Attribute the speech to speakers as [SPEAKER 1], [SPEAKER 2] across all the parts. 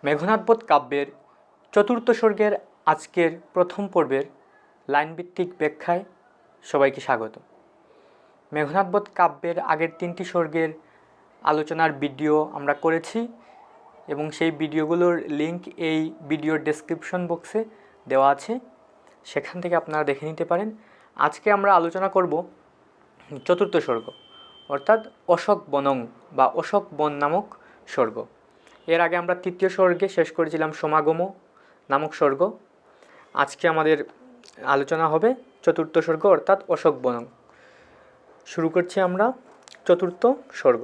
[SPEAKER 1] মেঘনাদ বধ কাব্যের চতুর্থ সর্গের আজকের প্রথম পর্বের লাইনভিত্তিক ব্যাখ্যায় সবাইকে স্বাগত। মেঘনাদ বধ কাব্যের আগের 3টি সর্গের আলোচনার ভিডিও আমরা করেছি এবং সেই ভিডিওগুলোর লিংক এই ভিডিওর ডেসক্রিপশন বক্সে দেওয়া আছে, সেখান থেকে আপনারা দেখে নিতে পারেন। আজকে আমরা আলোচনা করব চতুর্থ সর্গ, অর্থাৎ অশোক বনং বা অশোক বন নামক সর্গ। এর আগে আমরা তৃতীয় সর্গে শেষ করেছিলাম সমাগম নামক সর্গ। আজকে আমাদের আলোচনা হবে চতুর্থ সর্গ অর্থাৎ অশোক বনং। শুরু করছি আমরা চতুর্থ সর্গ।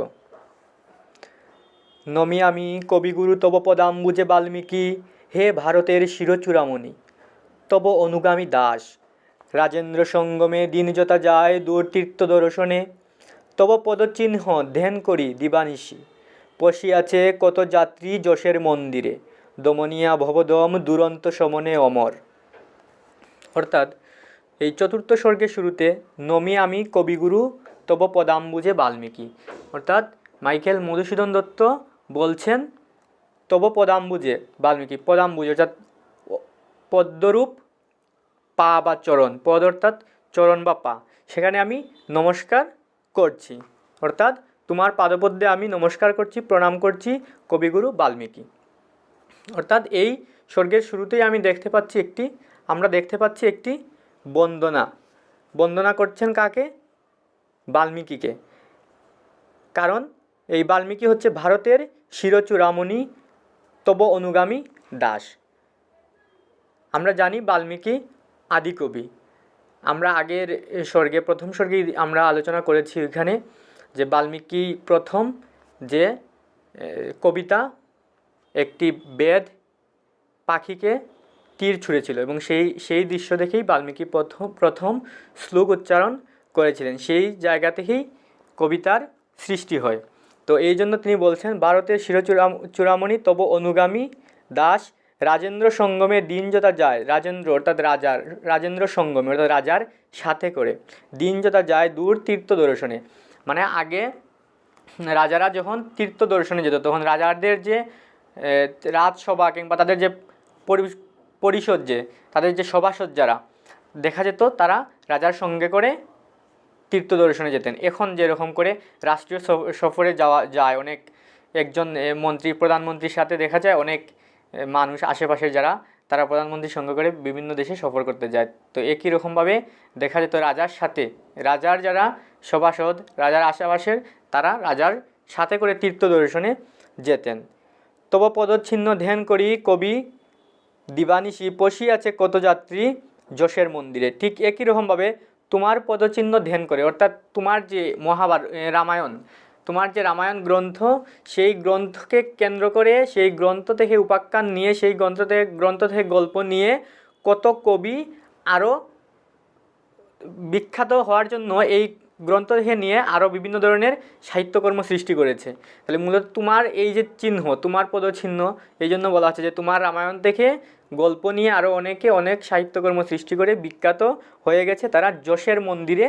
[SPEAKER 1] নমিয়ামি কবিগুরু তব পদাম্বুজে বাল্মীকি, হে ভারতের শিরচূড়ামণি তব অনুগামী দাস। রাজেন্দ্র সঙ্গমে দিনযথা যায় দূর তীর্থ দর্শনে, তব পদচিহ্ন ধ্যান করি দিবানিশি। বসিয়াছে কত যাত্রী যশের মন্দিরে, দমনিয়া ভবদম দুরন্ত সমনে অমর। অর্থাৎ এই চতুর্থ সর্গের শুরুতে নমি আমি কবিগুরু তব পদাম্বুজে বাল্মীকি, অর্থাৎ মাইকেল মধুসূদন দত্ত বলছেন তব পদাম্বুজে বাল্মীকি। পদাম্বুজ অর্থাৎ পদ্মরূপ পা বা চরণ, পদ অর্থাৎ চরণ বা পা, সেখানে আমি নমস্কার করছি, অর্থাৎ তোমার পাদপদ্মে আমি নমস্কার করছি, প্রণাম করছি কবিগুরু বাল্মীকি। অর্থাৎ এই সর্গের শুরুতেই আমরা দেখতে পাচ্ছি একটি বন্দনা করছেন কাকে? বাল্মীকিকে। কারণ এই বাল্মীকি হচ্ছে ভারতের শিরচূড়ামণি তব অনুগামী দাস। আমরা জানি বাল্মীকি আদিকবি। আমরা আগের সর্গে প্রথম সর্গে আমরা আলোচনা করেছি এখানে যে বাল্মীকি প্রথম যে কবিতা একটি বেদ পাখিকে তীর ছুঁড়েছিল এবং সেই দৃশ্য দেখেই বাল্মীকি প্রথম শ্লোক উচ্চারণ করেছিলেন। সেই জায়গা থেকেই কবিতার সৃষ্টি হয়। তো এই জন্য তিনি বলছেন ভারতের শিরচূড়ামণি তব অনুগামী দাস, রাজেন্দ্র সঙ্গমে দিন যথা যায়। রাজেন্দ্র অর্থাৎ রাজেন্দ্র সঙ্গমে অর্থাৎ রাজার সাথে করে, দিন যথা যায় দূর তীর্থ দর্শনে। মানে আগে রাজারা যখন তীর্থ দর্শনে যেত তখন রাজাদের যে রাজসভা কিংবা তাদের যে পরিষদ, তাদের যে সভাসজ্জারা দেখা যেত, তারা রাজার সঙ্গে করে তীর্থ দর্শনে যেতেন। এখন যেরকম করে রাষ্ট্রীয় সফরে যায় অনেক, একজন মন্ত্রী প্রধানমন্ত্রীর সাথে দেখা যায় অনেক মানুষ আশেপাশের যারা, তারা প্রধানমন্ত্রীর সঙ্গে করে বিভিন্ন দেশে সফর করতে যায়। তো একই রকমভাবে দেখা যেত রাজার সাথে, রাজার যারা সভাসদ, রাজার আশেপাশের, তারা রাজার সাথে করে তীর্থ দর্শনে যেতেন। তব পদচ্ছিন্ন ধ্যান করি কবি দিবানিশি, বসিয়াছে কত যাত্রী যশের মন্দিরে। ঠিক একই রকমভাবে তোমার পদচিহ্ন ধ্যান করে, অর্থাৎ তোমার যে রামায়ণ, তোমার যে রামায়ণ গ্রন্থ, সেই গ্রন্থকে কেন্দ্র করে, সেই গ্রন্থ থেকে উপাখ্যান নিয়ে, সেই গ্রন্থ থেকে গল্প নিয়ে কত কবি আরও বিখ্যাত হওয়ার জন্য এই গ্রন্থ থেকে নিয়ে আরও বিভিন্ন ধরনের সাহিত্যকর্ম সৃষ্টি করেছে। তাহলে মূলত তোমার এই যে চিহ্ন, তোমার পদচিহ্ন, এই জন্য বলা হচ্ছে যে তোমার রামায়ণ থেকে গল্প নিয়ে আরও অনেকে অনেক সাহিত্যকর্ম সৃষ্টি করে বিখ্যাত হয়ে গেছে, তারা যশের মন্দিরে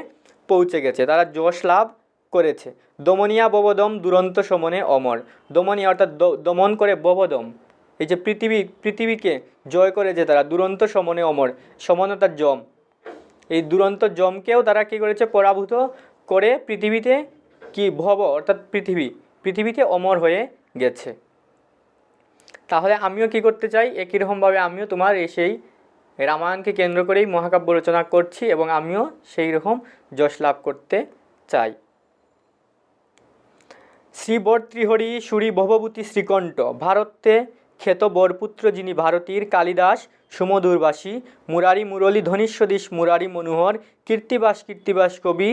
[SPEAKER 1] পৌঁছে গেছে, তারা যশ লাভ করেছে। দমনিয়া ববদম দুরন্ত সমনে অমর। দমনিয়া অর্থাৎ দমন করে ববদম, এই যে পৃথিবীকে জয় করে যে তারা, দুরন্ত সমনে অমর, সমন অর্থাৎ যম, এই দুরন্ত যমকেও তারা কী করেছে? পরাভূত করে পৃথিবীতে কি ভব অর্থাৎ পৃথিবীতে অমর হয়ে গেছে। তাহলে আমিও কি করতে চাই? একই রকমভাবে আমিও তোমার সেই রামায়ণকে কেন্দ্র করেই মহাকাব্য রচনা করছি এবং আমিও সেই রকম যশ লাভ করতে চাই। শ্রী বরত্রিহরি সুরি ভবভূতি শ্রীকণ্ঠ, ভারতে খ্যাত বরপুত্র যিনি ভারতীর কালিদাস সুমধুরবাসী, মুরারি মুরলী ধ্বনিস্বদিশ মুরারি মনোহর, কীর্তিবাস কবি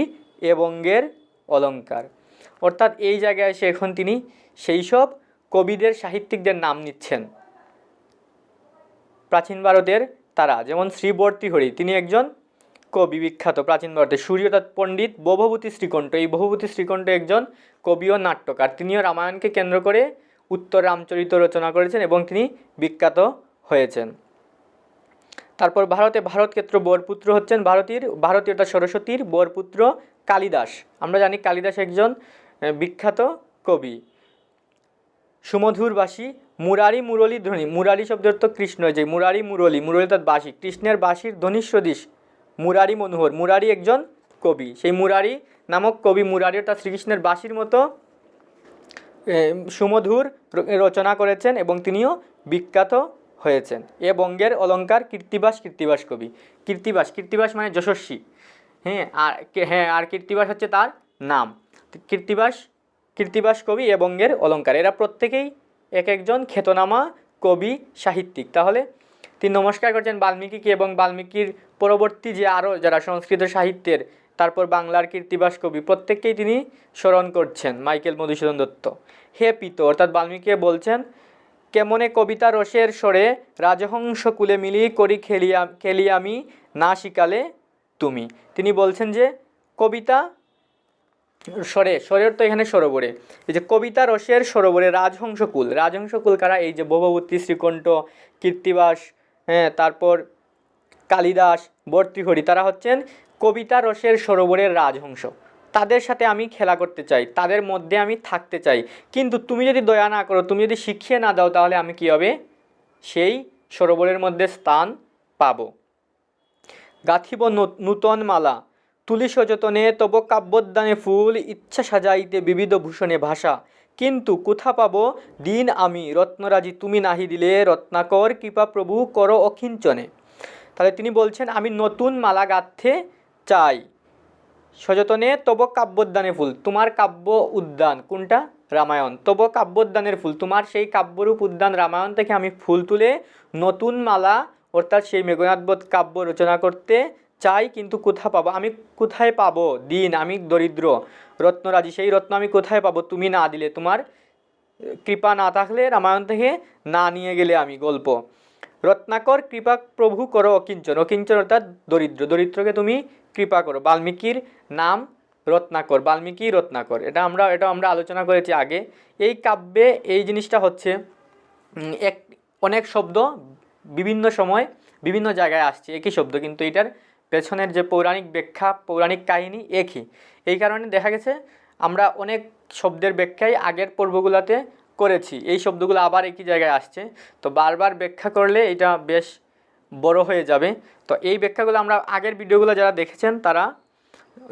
[SPEAKER 1] এ বঙ্গের অলঙ্কার। অর্থাৎ এই জায়গায় এসে এখন তিনি সেই সব কবিদের, সাহিত্যিকদের নাম নিচ্ছেন প্রাচীন ভারতের। তারা যেমন শ্রী বরত্রিহরি, তিনি একজন কবি বিখ্যাত প্রাচীন ভারতের। সুরি অর্থাৎ পণ্ডিত, ভবভূতি শ্রীকণ্ঠ, এই ভবভূতি শ্রীকণ্ঠ একজন কবি ও নাট্যকার। তিনিও রামায়ণকে কেন্দ্র করে উত্তর রামচরিত রচনা করেছেন এবং তিনি বিখ্যাত হয়েছেন। তারপর ভারতক্ষেত্র বরপুত্র হচ্ছেন ভারতীয় অর্থাৎ সরস্বতীর বরপুত্র কালিদাস। আমরা জানি কালিদাস একজন বিখ্যাত কবি। সুমধুর বাসী, মুরারি মুরলী ধ্বনি, মুরারি শব্দের অর্থ কৃষ্ণ, যে মুরারি মুরলী, মুরলী অর্থাৎ বাসী, কৃষ্ণের বাসীর ধ্বনি সদৃশ মুরারি মনোহর। মুরারি একজন কবি, সেই মুরারি নামক কবি মুরারি অর্থাৎ শ্রীকৃষ্ণের বাসীর মতো সুমধুর রচনা করেছেন এবং তিনিও বিখ্যাত হয়েছেন। এ বঙ্গের অলঙ্কার কীর্তিবাস, কীর্তিবাস কবি। কীর্তিবাস, কীর্তিবাস মানে যশস্বী, আর কীর্তিবাস হচ্ছে তার নাম। কীর্তিবাস, কীর্তিবাস কবি এ বঙ্গের অলঙ্কার। এরা প্রত্যেকেই এক একজন খ্যাতনামা কবি সাহিত্যিক। তাহলে তিনি নমস্কার করছেন বাল্মীকিকে এবং বাল্মীকির পরবর্তী যে আরও যারা সংস্কৃত সাহিত্যের, তারপর বাংলার কীর্তিবাস কবি, প্রত্যেককেই তিনি স্মরণ করছেন মাইকেল মধুসূদন দত্ত। হে পিত অর্থাৎ বাল্মীকি বলছেন, কেমনে কবিতা রসের স্বরে রাজহংস কুলে মিলি করি খেলিয়ামি না শিকালে তুমি। তিনি বলছেন যে কবিতা স্বরে, স্বরের তো এখানে সরোবরে, এই যে কবিতা রসের সরোবরে রাজহংসকুল, রাজহংসকুল কারা? এই যে ভবভূতি, শ্রীকণ্ঠ, কীর্তিবাস, তারপর কালিদাস, ভর্তৃহরি, তারা হচ্ছেন কবিতা রসের সরোবরের রাজহংস। তাদের সাথে আমি খেলা করতে চাই, তাদের মধ্যে আমি থাকতে চাই, কিন্তু তুমি যদি দয়া না করো, তুমি যদি শিখিয়ে না দাও, তাহলে আমি কী হবে? সেই সরোবরের মধ্যে স্থান পাব। গাথিব নূতন মালা তুলি সযতনে তব কাব্যোদ্যানে ফুল ইচ্ছা সাজাইতে বিবিধ ভূষণে ভাষা, কিন্তু কোথা পাব দিন আমি রত্নরাজি তুমি নাহি দিলে রত্নাকর কৃপা প্রভু কর অকিঞ্চনে। তাহলে তিনি বলছেন আমি নতুন মালা গাঁথতে চাই, সযতনে তব কাব্যোদ্যানে ফুল, তোমার কাব্য উদ্যান কোনটা? রামায়ণ। তব কাব্যোদ্যানের ফুল, তোমার সেই কাব্যরূপ উদ্যান রামায়ণ থেকে আমি ফুল তুলে নতুন মালা অর্থাৎ সেই মেঘনাদবধ কাব্য রচনা করতে চাই, কিন্তু কোথা পাবো? আমি কোথায় পাবো দিন? আমি দরিদ্র, রত্নরাজি, সেই রত্ন আমি কোথায় পাবো তুমি না দিলে, তোমার কৃপা না থাকলে, রামায়ণ থেকে না নিয়ে গেলে আমি গল্প। রত্নাকর কৃপা প্রভু করো অকিঞ্চন, অকিঞ্চন অর্থাৎ দরিদ্র, দরিদ্রকে তুমি কৃপা করো। বাল্মীকির নাম রত্নাকর, বাল্মীকি রত্নাকর, এটা আমরা আলোচনা করেছি আগে। এই কাব্যে এই জিনিসটা হচ্ছে অনেক শব্দ বিভিন্ন সময় বিভিন্ন জায়গায় আসছে, একই শব্দ, কিন্তু এটার পেছনের যে পৌরাণিক ব্যাখ্যা, পৌরাণিক কাহিনী একই। এই কারণে দেখা গেছে আমরা অনেক শব্দের ব্যাখ্যাই আগের পর্বগুলোতে করেছি, এই শব্দগুলো আবার একই জায়গায় আসছে, তো বারবার ব্যাখ্যা করলে এটা বেশ বড় হয়ে যাবে। তো এই ব্যাখ্যাগুলো আমরা আগের ভিডিওগুলো যারা দেখেছেন তারা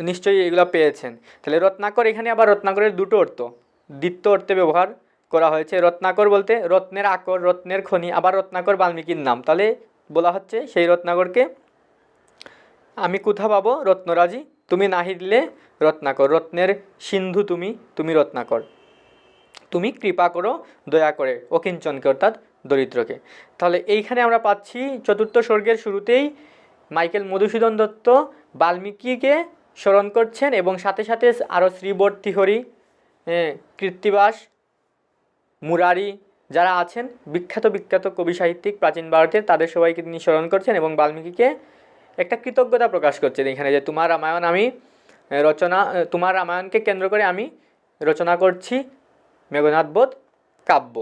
[SPEAKER 1] নিশ্চয়ই এগুলো পেয়েছেন। তাহলে রত্নাকর, এখানে আবার রত্নাকরের দুটো অর্থ, দ্বিতীয় অর্থে ব্যবহার করা হয়েছে। রত্নাকর বলতে রত্নের আকর, রত্নের খনি, আবার রত্নাকর বাল্মীকির নাম। তাহলে বলা হচ্ছে সেই রত্নাকরকে আমি কোথা পাবো? রত্নরাজি তুমি নাহি দিলে রত্নাকর, রত্নের সিন্ধু তুমি, তুমি রত্নাকর, তুমি কৃপা করো দয়া করে অকিঞ্চনকে অর্থাৎ দরিদ্রকে। তাহলে এইখানে আমরা পাচ্ছি চতুর্থ সর্গের শুরুতেই মাইকেল মধুসূদন দত্ত বাল্মীকিকে স্মরণ করছেন এবং সাথে সাথে আরও শ্রীবর্তিহরি, কীর্তিবাস, মুরারি যারা আছেন বিখ্যাত বিখ্যাত কবি সাহিত্যিক প্রাচীন ভারতের, তাদের সবাইকে তিনি স্মরণ করছেন এবং বাল্মীকিকে একটা কৃতজ্ঞতা প্রকাশ করছেন এখানে, যে তোমার রামায়ণ আমি তোমার রামায়ণকে কেন্দ্র করে আমি রচনা করছি মেঘনাদবধ কাব্য,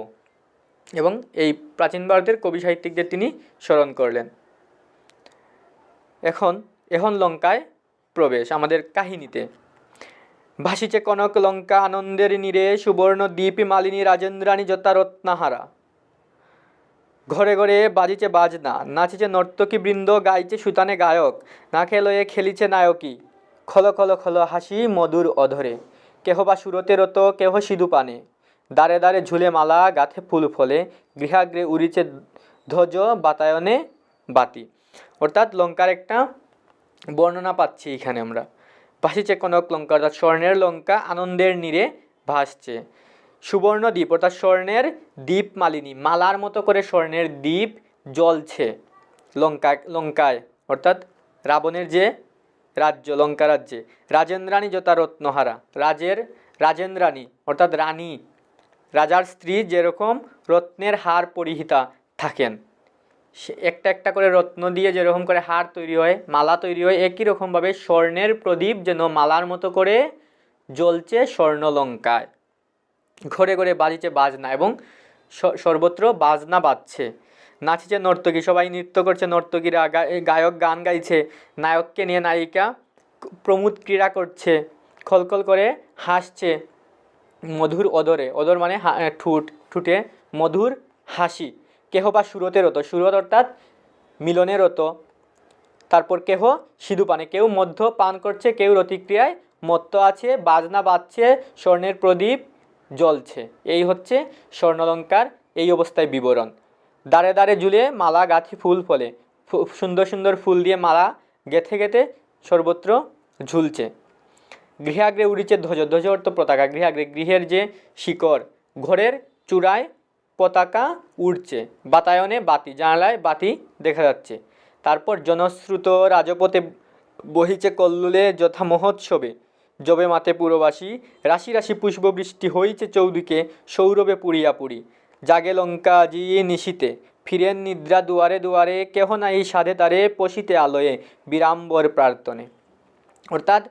[SPEAKER 1] এবং এই প্রাচীন ভারতের কবি সাহিত্যিকদের তিনি স্মরণ করলেন। এখন লঙ্কায় প্রবেশ আমাদের কাহিনীতে। ভাসিছে কনক লঙ্কা আনন্দের নীরে সুবর্ণ দ্বীপ মালিনী রাজেন্দ্রাণী যথা রত্নাহারা, ঘরে ঘরে বাজিছে বাজনা নাচিছে নর্তকী বৃন্দ, গাইছে সুতানে গায়ক, না খেলয়ে খেলিছে নায়কী, খল খল খল হাসি মধুর অধরে, কেহ বা সুরতে রত কেহ সিধু পানে, দ্বারে দ্বারে ঝুলে মালা গাথে ফুল ফলে, গৃহাগ্রে উড়িছে ধ্বজ বাতায়নে বাতি। অর্থাৎ লঙ্কার একটা বর্ণনা পাচ্ছি এখানে আমরা। ভাসিছে কনক লঙ্কা অর্থাৎ স্বর্ণের লঙ্কা আনন্দের নীরে ভাসছে, সুবর্ণ দ্বীপ অর্থাৎ স্বর্ণের দ্বীপ মালিনী, মালার মতো করে স্বর্ণের দ্বীপ জ্বলছে লঙ্কায় অর্থাৎ রাবণের যে রাজ্য, লঙ্কা রাজ্যে। রাজেন্দ্রাণী যথা রত্নহারা, রাজেন্দ্রাণী অর্থাৎ রানী, রাজার স্ত্রী যেরকম রত্নের হার পরিহিতা থাকেন, সে একটা একটা করে রত্ন দিয়ে যেরকম করে হার তৈরি হয়, মালা তৈরি হয়, একই রকমভাবে স্বর্ণের প্রদীপ যেন মালার মতো করে জ্বলছে স্বর্ণলঙ্কায়। ঘরে ঘরে বাজিছে বাজনা এবং সর্বত্র বাজনা বাজছে, নাচিছে নর্তকী, সবাই নৃত্য করছে, নর্তকীরা, গায়ক গান গাইছে, নায়ককে নিয়ে নায়িকা প্রমোদ ক্রীড়া করছে, খলখল করে হাসছে মধুর অদরে, অদর মানে ঠোঁট, ঠোঁটে মধুর হাসি। কেহ বা সুরতে রত, সুরত অর্থাৎ মিলনে রত। তারপর কেহ সিধু পানে, কেউ মধ্য পান করছে, কেউ রতিক্রিয়ায় মত্ত আছে, বাজনা বাজছে, স্বর্ণের প্রদীপ জ্বলছে। এই হচ্ছে স্বর্ণালঙ্কার এই অবস্থায় বিবরণ। দ্বারে দ্বারে ঝুলে মালা গাঁথি ফুল ফলে, সুন্দর সুন্দর ফুল দিয়ে মালা গেঁথে গেঁথে সর্বত্র ঝুলছে। গৃহাগ্রে উড়িছে ধ্বজ, ধ্বজ অর্থ পতাকা। গৃহাগ্রে গৃহের যে শিকড়, ঘরের চূড়ায় পতাকা উড়ছে। বাতায়নে বাতি, জানালায় বাতি দেখা যাচ্ছে। তারপর জনশ্রুত রাজপথে বহিছে কল্লোলে যথা মহোৎসবে, যবে মাতে পুরবাসী, রাশি রাশি পুষ্পবৃষ্টি হইছে চৌদিকে, সৌরভে পুরিয়া পুরি। জাগে লঙ্কা জি নিশীতে, ফিরেন নিদ্রা দুয়ারে দুয়ারে, কেহ নাই সাধে তারে, পশিতে আলোয়ে বিরাম্বর প্রার্থনে। অর্থাৎ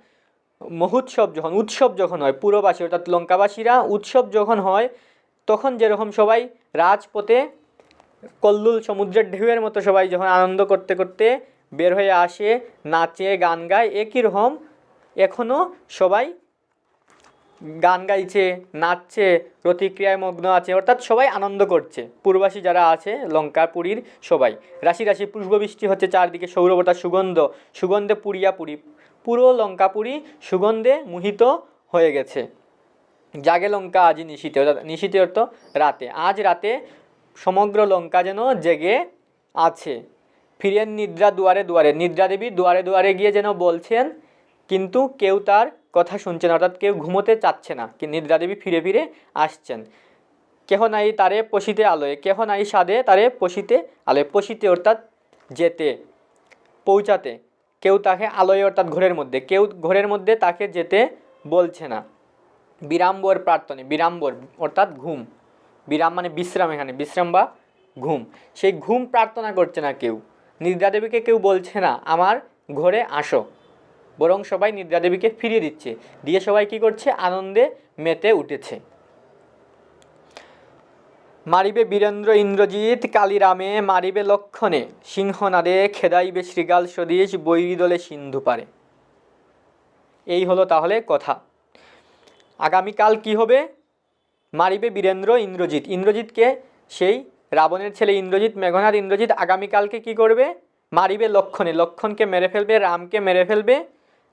[SPEAKER 1] মহোৎসব যখন, উৎসব যখন হয়, পুরবাসী অর্থাৎ লঙ্কাবাসীরা উৎসব যখন হয়, তখন যেরকম সবাই রাজপথে কল্লোল সমুদ্রের ঢেউয়ের মতো সবাই যখন আনন্দ করতে করতে বের হয়ে আসে, নাচে গান গায়, একই রকম এখনও সবাই গান গাইছে, নাচছে, প্রতিক্রিয়ায় মগ্ন আছে, অর্থাৎ সবাই আনন্দ করছে। পূর্বাসী যারা আছে লঙ্কাপুরীর সবাই, রাশি রাশি পুষ্পবৃষ্টি হচ্ছে চারদিকে, সৌরভতা সুগন্ধ, সুগন্ধে পুরিয়া পুরি, পুরো লঙ্কাপুরী সুগন্ধে মোহিত হয়ে গেছে। জাগে লঙ্কা আজি নিশীতে, অর্থাৎ নিশীতে অর্থ রাতে, আজ রাতে সমগ্র লঙ্কা যেন জেগে আছে। ফিরেন নিদ্রা দুয়ারে দুয়ারে, নিদ্রা দেবী দুয়ারে দুয়ারে গিয়ে যেন বলছেন, কিন্তু কেউ তার কথা শুনছে না, অর্থাৎ কেউ ঘুমোতে চাচ্ছে না, নিদ্রা দেবী ফিরে ফিরে আসছেন। কেহ নাই তারে পশিতে আলোয়, কেহ নাই সাধে তারে পশিতে আলোয়। পশিতে অর্থাৎ যেতে, পৌঁছাতে, কেউ তাকে আলোয় অর্থাৎ ঘরের মধ্যে, কেউ ঘরের মধ্যে তাকে যেতে বলছে না। বিরাম্বর প্রার্থনে, বিরাম্বর অর্থাৎ ঘুম, বিরাম মানে বিশ্রাম, এখানে বিশ্রাম বা ঘুম, সেই ঘুম প্রার্থনা করছে না কেউ। নিদ্রা দেবীকে কেউ বলছে না আমার ঘরে আসো, বরং সবাই নিদ্রা দেবীকে ফিরিয়ে দিচ্ছে, দিয়ে সবাই কি করছে, আনন্দে মেতে উঠেছে। মারিবে বীরেন্দ্র ইন্দ্রজিৎ কালিরামে, মারিবে লক্ষণে সিংহনাদে, খেদাইবে শৃগাল সদীশ বৈরিদলে সিন্ধু পারে। এই হলো তাহলে কথা। আগামীকাল কি হবে? মারিবে বীরেন্দ্র ইন্দ্রজিৎ, ইন্দ্রজিৎকে, সেই রাবণের ছেলে ইন্দ্রজিৎ, মেঘনাদ ইন্দ্রজিৎ আগামীকালকে কি করবে? মারিবে লক্ষণে, লক্ষণকে মেরে ফেলবে, রামকে মেরে ফেলবে।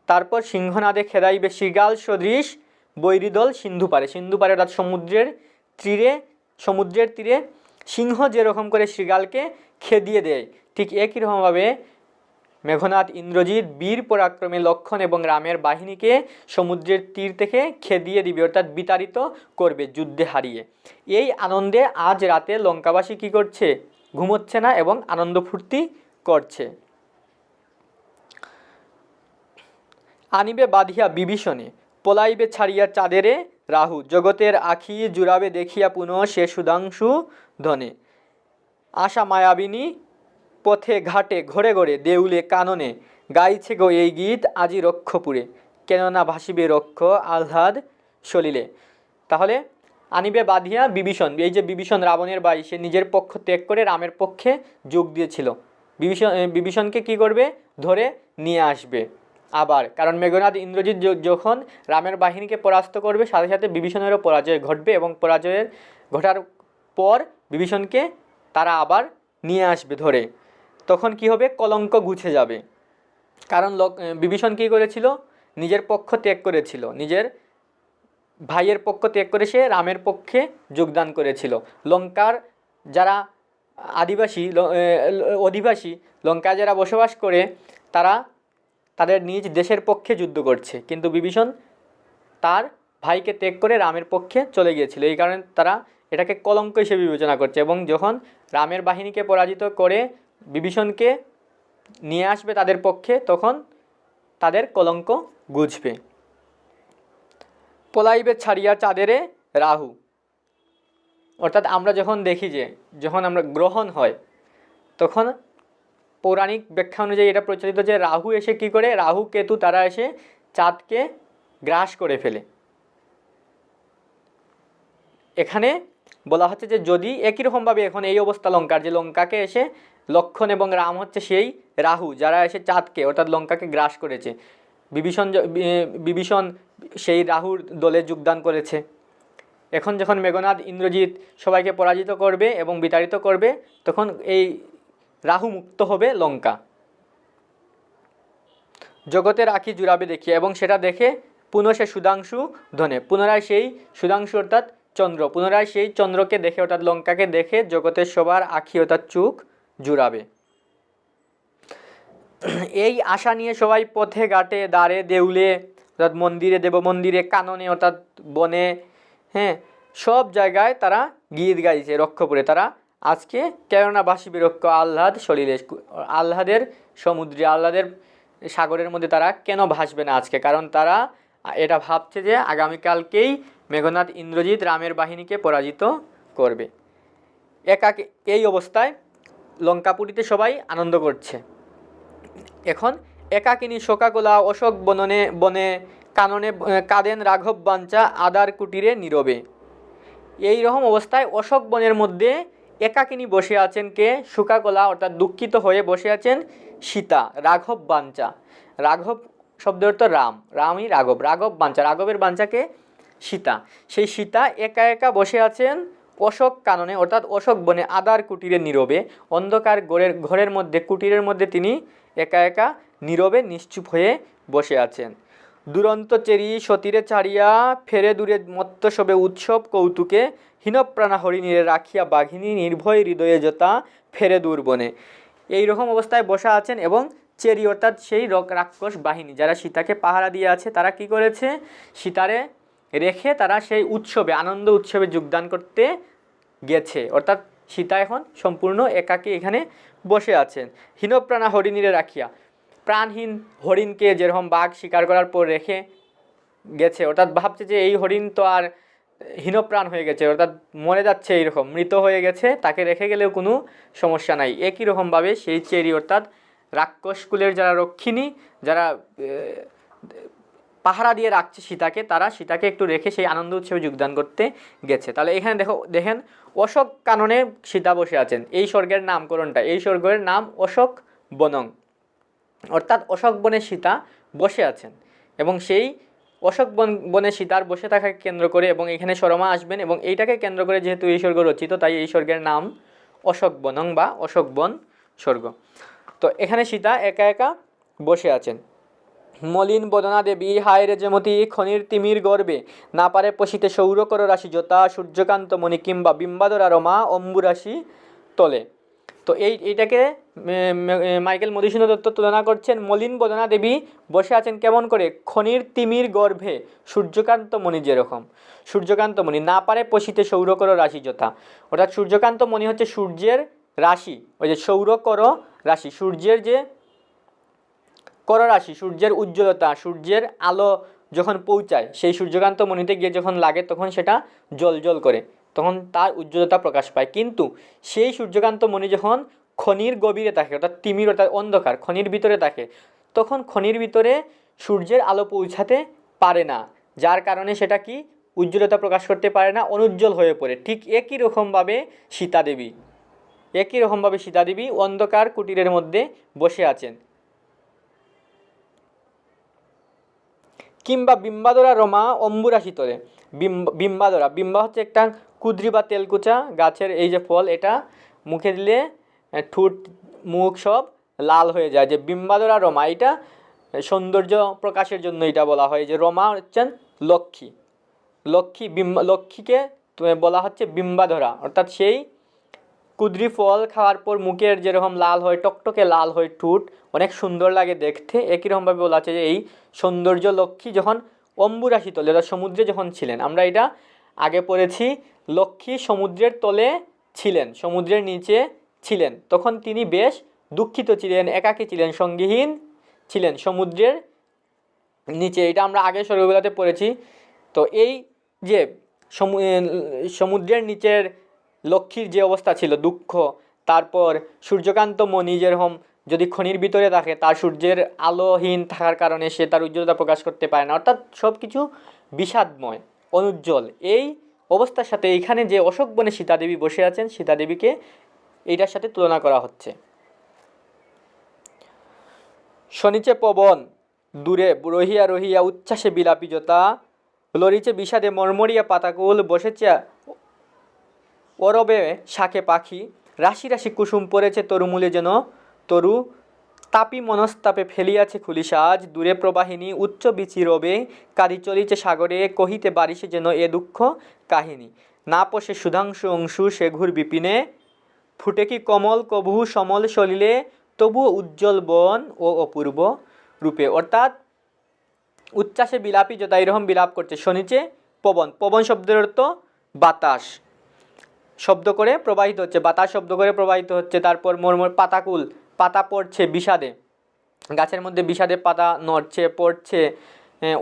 [SPEAKER 1] তারপর সিংহনাদে খেদাইবে শৃগাল সদৃশ বৈরিদল সিন্ধু পারে, সিন্ধু পারে অর্থাৎ সমুদ্রের তীরে, সমুদ্রের তীরে সিংহ যেরকম করে শৃগালকে খেদিয়ে দেয়, ঠিক একই রকমভাবে মেঘনাদ ইন্দ্রজিৎ বীর পরাক্রমে লক্ষণ এবং রামের বাহিনীকে সমুদ্রের তীর থেকে খেদিয়ে দিবে, অর্থাৎ বিতাড়িত করবে যুদ্ধে হারিয়ে। এই আনন্দে আজ রাতে লঙ্কাবাসী কি করছে? ঘুমোচ্ছে না এবং আনন্দ ফুর্তি করছে। আনিবে বাঁধিয়া বিভীষণে, পলাইবে ছাড়িয়া চাঁদেরে রাহু, জগতের আখি জুড়াবে দেখিয়া পুনঃ সে সুধাংশু ধনে। আশা মায়াবিনী পথে ঘাটে ঘরে ঘরে দেউলে কাননে, গাইছে গো এই গীত আজি রক্ষপুরে, কেননা ভাসিবে রক্ষ আহ্লাদ সলিলে। তাহলে আনিবে বাঁধিয়া বিভীষণ, এই যে বিভীষণ রাবণের ভাই, সে নিজের পক্ষ ত্যাগ করে রামের পক্ষে যোগ দিয়েছিল। বিভীষণকে কি করবে? ধরে নিয়ে আসবে আবার, কারণ মেঘনাদ ইন্দ্রজিৎ যখন রামের বাহিনীকে পরাস্ত করবে, সাথে সাথে বিভীষণেরও পরাজয় ঘটবে এবং পরাজয়ের ঘটার পর বিভীষণকে তারা আবার নিয়ে আসবে ধরে। তখন কি হবে? কলঙ্ক ঘুচে যাবে। কারণ বিভীষণ কী করেছিল? নিজের পক্ষ ত্যাগ করেছিল, নিজের ভাইয়ের পক্ষ ত্যাগ করে সে রামের পক্ষে যোগদান করেছিল। লঙ্কার যারা অধিবাসী লঙ্কায় যারা বসবাস করে, তারা তাদের নিজ দেশের পক্ষে যুদ্ধ করছে, কিন্তু বিভীষণ তার ভাইকে ত্যাগ করে রামের পক্ষে চলে গিয়েছিল। এই কারণে তারা এটাকে কলঙ্ক হিসেবে বিবেচনা করছে, এবং যখন রামের বাহিনীকে পরাজিত করে বিভীষণকে নিয়ে আসবে তাদের পক্ষে, তখন তাদের কলঙ্ক ঘুচবে। পলাইবে ছাড়িয়া চাঁদেরে রাহু, অর্থাৎ আমরা যখন দেখি যে যখন আমরা গ্রহণ হয়, তখন পৌরাণিক ব্যাখ্যা অনুযায়ী এটা প্রচলিত যে রাহু এসে কি করে? রাহু কেতু তারা এসে চাঁদকে গ্রাস করে ফেলে। এখানে বলা হচ্ছে যে যদি একই রকমভাবে এখন এই অবস্থা লঙ্কার, যে লঙ্কাকে এসে লক্ষণ এবং রাম হচ্ছে সেই রাহু, যারা এসে চাঁদকে অর্থাৎ লঙ্কাকে গ্রাস করেছে। বিভীষণ সেই রাহুর দলে যোগদান করেছে। এখন যখন মেঘনাদ ইন্দ্রজিৎ সবাইকে পরাজিত করবে এবং বিতাড়িত করবে, তখন এই রাহু মুক্ত হবে লঙ্কা। জগতের আঁখি জুড়াবে দেখিয়া, এবং সেটা দেখে পুনঃ সে সুধাংশু ধনে, পুনরায় সেই সুধাংশু অর্থাৎ চন্দ্র, পুনরায় সেই চন্দ্রকে দেখে অর্থাৎ লঙ্কাকে দেখে জগতের সবার আঁখি অর্থাৎ চোখ জুড়াবে। এই আশা নিয়ে সবাই পথে ঘাটে দ্বারে দেউলে অর্থাৎ মন্দিরে, দেব মন্দিরে, কাননে অর্থাৎ বনে, হ্যাঁ, সব জায়গায় তারা গীত গাইছে রক্ষপুরে। তারা আজকে কেননা বাসি বিরক্ষ আহ্লাদ সলিলে, আহ্লাদের সমুদ্রে, আহ্লাদের সাগরের মধ্যে তারা কেন ভাসবে না আজকে? কারণ তারা এটা ভাবছে যে আগামীকালকেই মেঘনাদ ইন্দ্রজিৎ রামের বাহিনীকে পরাজিত করবে। একাকে এই অবস্থায় লঙ্কাপুরীতে সবাই আনন্দ করছে। এখন একাকিনী শোকাকোলা অশোক বননে বনে কাননে কাঁদেন রাঘব বাঞ্চা আদার কুটিরে নীরবে। এই রকম অবস্থায় অশোক বনের মধ্যে একাকিনী বসে আছেন কে? শোকাকোলা অর্থাৎ দুঃখিত হয়ে বসে আছেন সীতা। রাঘব বাঞ্চা, রাঘব শব্দের অর্থ রাম, রামই রাঘব, রাঘব বাঞ্চা, রাঘবের বাঞ্চাকে সীতা। সেই সীতা একা একা বসে আছেন অশোক কাননে অর্থাৎ অশোক বনে আদার কুটিরে নীরবে, অন্ধকার ঘরের মধ্যে, কুটিরের মধ্যে তিনি একা একা নীরবে নিশ্চুপ হয়ে বসে আছেন। দুরন্ত চেরি সতীরে ছাড়িয়া ফেরে দূরে মত্ত সবে উৎসব কৌতুকে হীনপ্রাণা হরিণীরে রাখিয়া বাঘিনী নির্ভয় হৃদয়ে যতা ফেরে দূর বনে। এইরকম অবস্থায় বসা আছেন এবং চেরি অর্থাৎ সেই রাক্ষস বাহিনী যারা সীতাকে পাহারা দিয়ে আছে, তারা কি করেছে? সীতারে রেখে তারা সেই উৎসবে, আনন্দ উৎসবে যোগদান করতে গেছে। অর্থাৎ সীতা এখন সম্পূর্ণ একাকী এখানে বসে আছেন। হীনপ্রাণা হরিণীরে রাখিয়া, প্রাণহীন হরিণকে যেরকম বাঘ শিকার করার পর রেখে গেছে, অর্থাৎ ভাবছে যে এই হরিণ তো আর হীনপ্রাণ হয়ে গেছে, অর্থাৎ মরে যাচ্ছে, এইরকম মৃত হয়ে গেছে, তাকে রেখে গেলেও কোনো সমস্যা নাই। একই রকমভাবে সেই চেরি অর্থাৎ রাক্ষসকুলের যারা রক্ষিণী, যারা পাহারা দিয়ে রাখছে সীতাকে, তারা সীতাকে একটু রেখে সেই আনন্দ উৎসবে যোগদান করতে গেছে। তাহলে এখানে দেখেন অশোক কাননে সীতা বসে আছেন। এই স্বর্গের নামকরণটা, এই স্বর্গের নাম অশোক বনং, অর্থাৎ অশোক বনে সীতা বসে আছেন। এবং সেই অশোক বনে সীতার বসে থাকাকে কেন্দ্র করে, এবং এখানে সরমা আসবেন, এবং এইটাকে কেন্দ্র করে যেহেতু এই স্বর্গ রচিত, তাই এই স্বর্গের নাম অশোক বনং বা অশোক বন স্বর্গ। তো এখানে সীতা একা একা বসে আছেন। মলিন বদনা দেবী হায় রে যেমতি খনির তিমির গর্বে না পারে পশিতে সৌরকর রাশি যথা সূর্যকান্ত মণি কিংবা বিম্বাদরা রমা অম্বুরাশি তলে। তো এইটাকে মাইকেল মধুসূদন দত্ত তুলনা করছেন। মলিন বদনা দেবী বসে আছেন কেমন করে? খনির তিমির গর্ভে সূর্যকান্ত মণি যেরকম, সূর্যকান্ত মণি না পারে পশিতে সৌরকর রাশি যথা, অর্থাৎ সূর্যকান্ত মণি হচ্ছে সূর্যের রাশি, ওই যে সৌরকর রাশি, সূর্যের যে কররাশি, সূর্যের উজ্জ্বলতা, সূর্যের আলো যখন পৌঁছায় সেই সূর্যকান্ত মণিতে গিয়ে যখন লাগে তখন সেটা জ্বলজ্বল করে, তখন তার উজ্জ্বলতা প্রকাশ পায়। কিন্তু সেই সূর্যকান্ত মণি যখন খনির গভীরে থাকে, অর্থাৎ তিমির অর্থাৎ অন্ধকার খনির ভিতরে থাকে, তখন খনির ভিতরে সূর্যের আলো পৌঁছাতে পারে না, যার কারণে সেটা কি উজ্জ্বলতা প্রকাশ করতে পারে না, অনুজ্জ্বল হয়ে পড়ে। ঠিক একই রকমভাবে সীতা দেবী অন্ধকার কুটিরের মধ্যে বসে আছেন। কিংবা বিম্বাদরা রমা অম্বুরাশি তলে, বিম্বাদরা, বিম্বা হচ্ছে একটা কুদ্রি বা তেলকুচা গাছের এই যে ফল, এটা মুখে দিলে ঠোঁট মুখ সব লাল হয়ে যায়, যে বিম্বাদরা রমা, এটা সৌন্দর্য প্রকাশের জন্য এটা বলা হয়। যে রমা হচ্ছেন লক্ষ্মী, লক্ষ্মীকে বলা হচ্ছে বিম্বাধরা, অর্থাৎ সেই কুদ্রি ফল খাওয়ার পর মুখের যেরকম লাল হয়, টকটকে লাল হয় ঠোঁট, অনেক সুন্দর লাগে দেখতে। একই রকমভাবে বলা আছে যে এই সৌন্দর্য লক্ষ্মী যখন অম্বুরাশি তলে, অর্থাৎ সমুদ্রে যখন ছিলেন, আমরা এটা আগে পড়েছি, লক্ষ্মী সমুদ্রের তলে ছিলেন, সমুদ্রের নিচে ছিলেন, তখন তিনি বেশ দুঃখিত ছিলেন, একাকী ছিলেন, সঙ্গীহীন ছিলেন সমুদ্রের নিচে, এটা আমরা আগে স্বর্গগুলোতে পড়েছি। তো এই যে সমুদ্রের নিচের লক্ষ্মীর যে অবস্থা ছিল, দুঃখ, তারপর সূর্যকান্ত মণি যেরকম যদি খনির ভিতরে থাকে, তার সূর্যের আলোহীন থাকার কারণে সে তার উজ্জ্বলতা প্রকাশ করতে পারে না, অর্থাৎ সব কিছু বিষাদময়, অনুজ্জ্বল। এই অবস্থার সাথে এইখানে যে অশোক বনে সীতা দেবী বসে আছেন, সীতা দেবীকে এইটার সাথে তুলনা করা হচ্ছে। শনিচে পবন দূরে রহিয়া রহিয়া উচ্ছ্বাসে বিলাপী যথা লরিচে বিষাদে মরমরিয়া পাতাকুল, বসেছে অরবে শাকে পাখি, রাশি রাশি কুসুম পড়েছে তরুমূলে যেন তরু, তাপি মনস্তাপে ফেলিয়াছে খুলি সাজ, দূরে প্রবাহিনী উচ্চ বিচি রবে, কাঁদি চলিছে সাগরে, কহিতে বারিশে যেন এ দুঃখ কাহিনী। না পোষে সুধাংশু অংশু সেঘুর বিপিনে, ফুটে কি কমল কভু সমল সলিলে, তবুও উজ্জ্বল বন ও অপূর্ব রূপে। অর্থাৎ উচ্ছ্বাসে বিলাপী যথা এরকম বিলাপ করছে। শনিচে পবন, পবন শব্দের অর্থ বাতাস, শব্দ করে প্রবাহিত হচ্ছে, বাতাস শব্দ করে প্রবাহিত হচ্ছে। তারপর মর্মর পাতাকুল, পাতা পড়ছে বিষাদে, গাছের মধ্যে বিষাদে পাতা নড়ছে পড়ছে।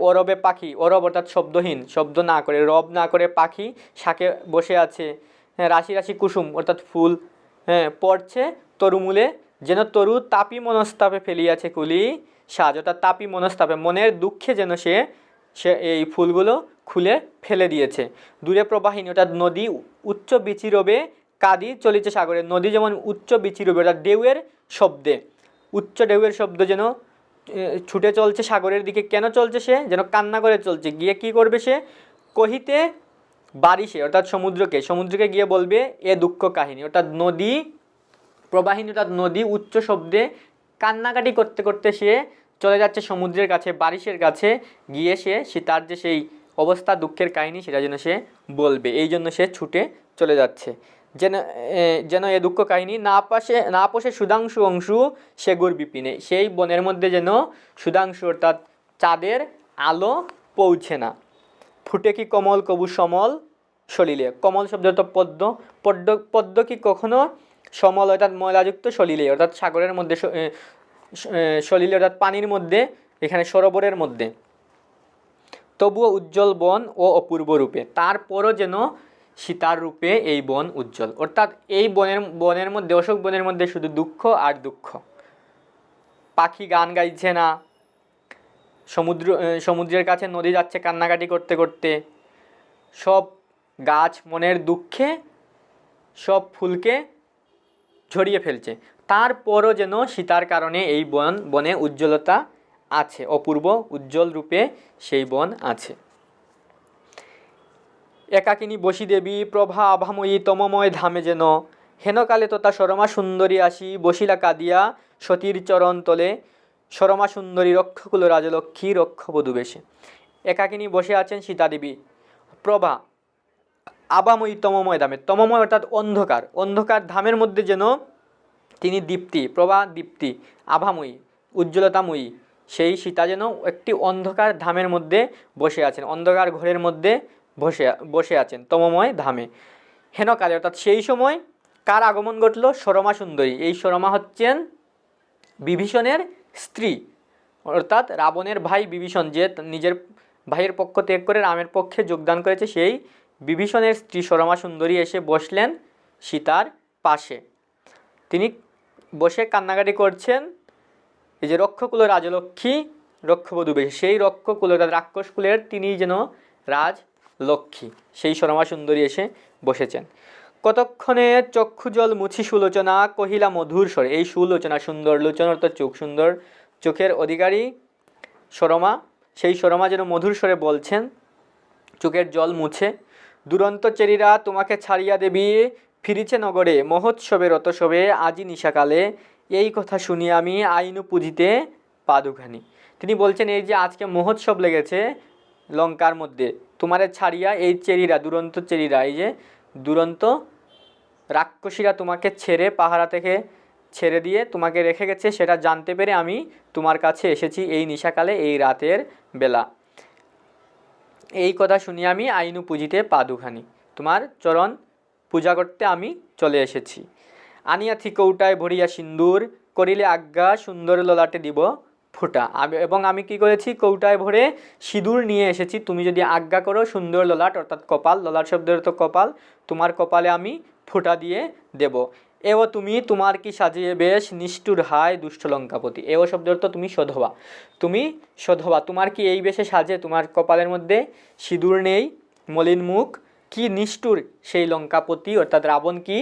[SPEAKER 1] অরবে পাখি, অরব অর্থাৎ শব্দহীন, শব্দ না করে রব না করে পাখি শাকে বসে আছে। রাশি রাশি কুসুম অর্থাৎ ফুল পড়ছে তরুমূলে যেন তরু, তাপি মনস্তাপে ফেলিয়াছে কুলি সাজ, অর্থাৎ তাপি মনস্তাপে মনের দুঃখে যেন সে এই ফুলগুলো খুলে ফেলে দিয়েছে। দূরে প্রবাহিনী অর্থাৎ নদী, উচ্চ বিচিরবে কাদি চলিছে সাগরে। নদী যেমন উচ্চ বিচিরবে অর্থাৎ ঢেউয়ের শব্দে, উচ্চ ঢেউয়ের শব্দ যেন ছুটে চলছে সাগরের দিকে। কেন চলছে? সে যেন কান্না করে চলছে। গিয়ে কি করবে সে? কহিতে বারিশে অর্থাৎ সমুদ্রকে, সমুদ্রকে গিয়ে বলবে এ দুঃখ কাহিনী। অর্থাৎ নদী প্রবাহিনী অর্থাৎ নদী উচ্চ শব্দে কান্নাকাটি করতে করতে সে চলে যাচ্ছে সমুদ্রের কাছে, বারিশের কাছে। গিয়ে সে তার যে সেই অবস্থা, দুঃখের কাহিনী, সেটা যেন সে বলবে, এই জন্য সে ছুটে চলে যাচ্ছে। যেন এ দুঃখ কাহিনী। না পোষে সুধাংশু অংশু সেগুর বিপিনে, সেই বনের মধ্যে যেন সুধাংশু অর্থাৎ চাঁদের আলো পৌঁছে না। ফুটে কি কমল কবু সমল সলিলে, কমল শব্দ অর্থাৎ পদ্ম, পদ্ম কি কখনো সমল অর্থাৎ ময়লাযুক্ত সলিলে অর্থাৎ সাগরের মধ্যে, সলিলে অর্থাৎ পানির মধ্যে, এখানে সরোবরের মধ্যে। তবুও উজ্জ্বল বন ও অপূর্ব রূপে, তারপরও যেন সীতার রূপে এই বন উজ্জ্বল। অর্থাৎ এই বনের মধ্যে, অশোক বনের মধ্যে শুধু দুঃখ আর দুঃখ। পাখি গান গাইছে না, সমুদ্রের কাছে নদী যাচ্ছে কান্নাকাটি করতে করতে, সব গাছ মনের দুঃখে সব ফুলকে ঝরিয়ে ফেলছে। তারপরও যেন সীতার কারণে এই বনে উজ্জ্বলতা আছে, অপূর্ব উজ্জ্বল রূপে সেই বন আছে। একাকিনী বসি দেবী প্রভা আভাময়ী তমময় ধামে যেন, হেনকালে তথা সরমা সুন্দরী আসি, বসিলা কাঁদিয়া সতীর চরণ তলে, সরমা সুন্দরী রক্ষকুল রাজলক্ষ্মী রক্ষবধূ বেশে। একাকিনী বসে আছেন সীতা দেবী, প্রভা আভাময়ী তমময় ধামে, তমময় অর্থাৎ অন্ধকার, অন্ধকার ধামের মধ্যে যেন তিনি দীপ্তি, প্রভা দীপ্তি, আভাময়ী উজ্জ্বলতাময়ী, সেই সীতা যেন একটি অন্ধকার ধামের মধ্যে বসে আছেন, অন্ধকার ঘরের মধ্যে বসে আছেন তমময় ধামে। হেনকালে অর্থাৎ সেই সময় কার আগমন ঘটল? সরমা সুন্দরী। এই সরমা হচ্ছেন বিভীষণের স্ত্রী, অর্থাৎ রাবণের ভাই বিভীষণ, যে নিজের ভাইয়ের পক্ষ ত্যাগ করে রামের পক্ষে যোগদান করেছে, সেই বিভীষণের স্ত্রী সরমা সুন্দরী এসে বসলেন সীতার পাশে। তিনি বসে কান্নাকাটি করছেন। এই যে রক্ষকুল রাজলক্ষ্মী রক্ষবধূ বেশে, সেই রক্ষকুল রাক্ষস কুলের তিনি যেন রাজলক্ষ্মী, সেই সরমা সুন্দরী এসে বসেছেন। কতক্ষণে চক্ষুজল মুছি সুলোচনা, কহিলা মধুর স্বরে। এই সুলোচনা, সুন্দর লোচন অর্থাৎ চোখ, সুন্দর চোখের অধিকারী সরমা, সেই সরমা যেন মধুর স্বরে বলছেন, চোখের জল মুছে। দুরন্ত চেরিরা তোমাকে ছাড়িয়া দেবী, ফিরিছে নগরে মহোৎসবে রতসবে, আজি নিশাকালে এই কথা শুনি আমি, আইনু পুজিতে পাদুখানি। তিনি বলছেন এই যে আজকে মহোৎসব লেগেছে লঙ্কার মধ্যে, তোমারে ছাড়িয়া এই চেরিরা, দুরন্ত চেরিরা, এই যে দুরন্ত রাক্ষসীরা তোমাকে ছেড়ে, পাহারা থেকে ছেড়ে দিয়ে তোমাকে রেখে গেছে, সেটা জানতে পেরে আমি তোমার কাছে এসেছি এই নিশাকালে, এই রাতের বেলা। এই কথা শুনি আমি, আইনু পুজিতে পাদুখানি, তোমার চরণ পূজা করতে আমি চলে এসেছি। আনিয়াছি কৌটায় ভরিয়া সিন্দুর, করিলে আজ্ঞা সুন্দর ললাটে দিব ফোঁটা। এবং আমি কি করেছি? কৌটায় ভরে সিঁদুর নিয়ে এসেছি, তুমি যদি আজ্ঞা করো সুন্দর ললাট অর্থাৎ কপাল, ললাট শব্দের তো কপাল, তোমার কপালে আমি ফোঁটা দিয়ে দেব। এও তুমি তোমার কি সাজিয়ে বেশ, নিষ্ঠুর হায় দুষ্ট লঙ্কাপতি। এও শব্দের তো তুমি সধবা, তুমি সধবা, তোমার কি এই বেশে সাজে? তোমার কপালের মধ্যে সিঁদুর নেই, মলিন মুখ, কি নিষ্ঠুর সেই লঙ্কাপতি অর্থাৎ রাবণ কি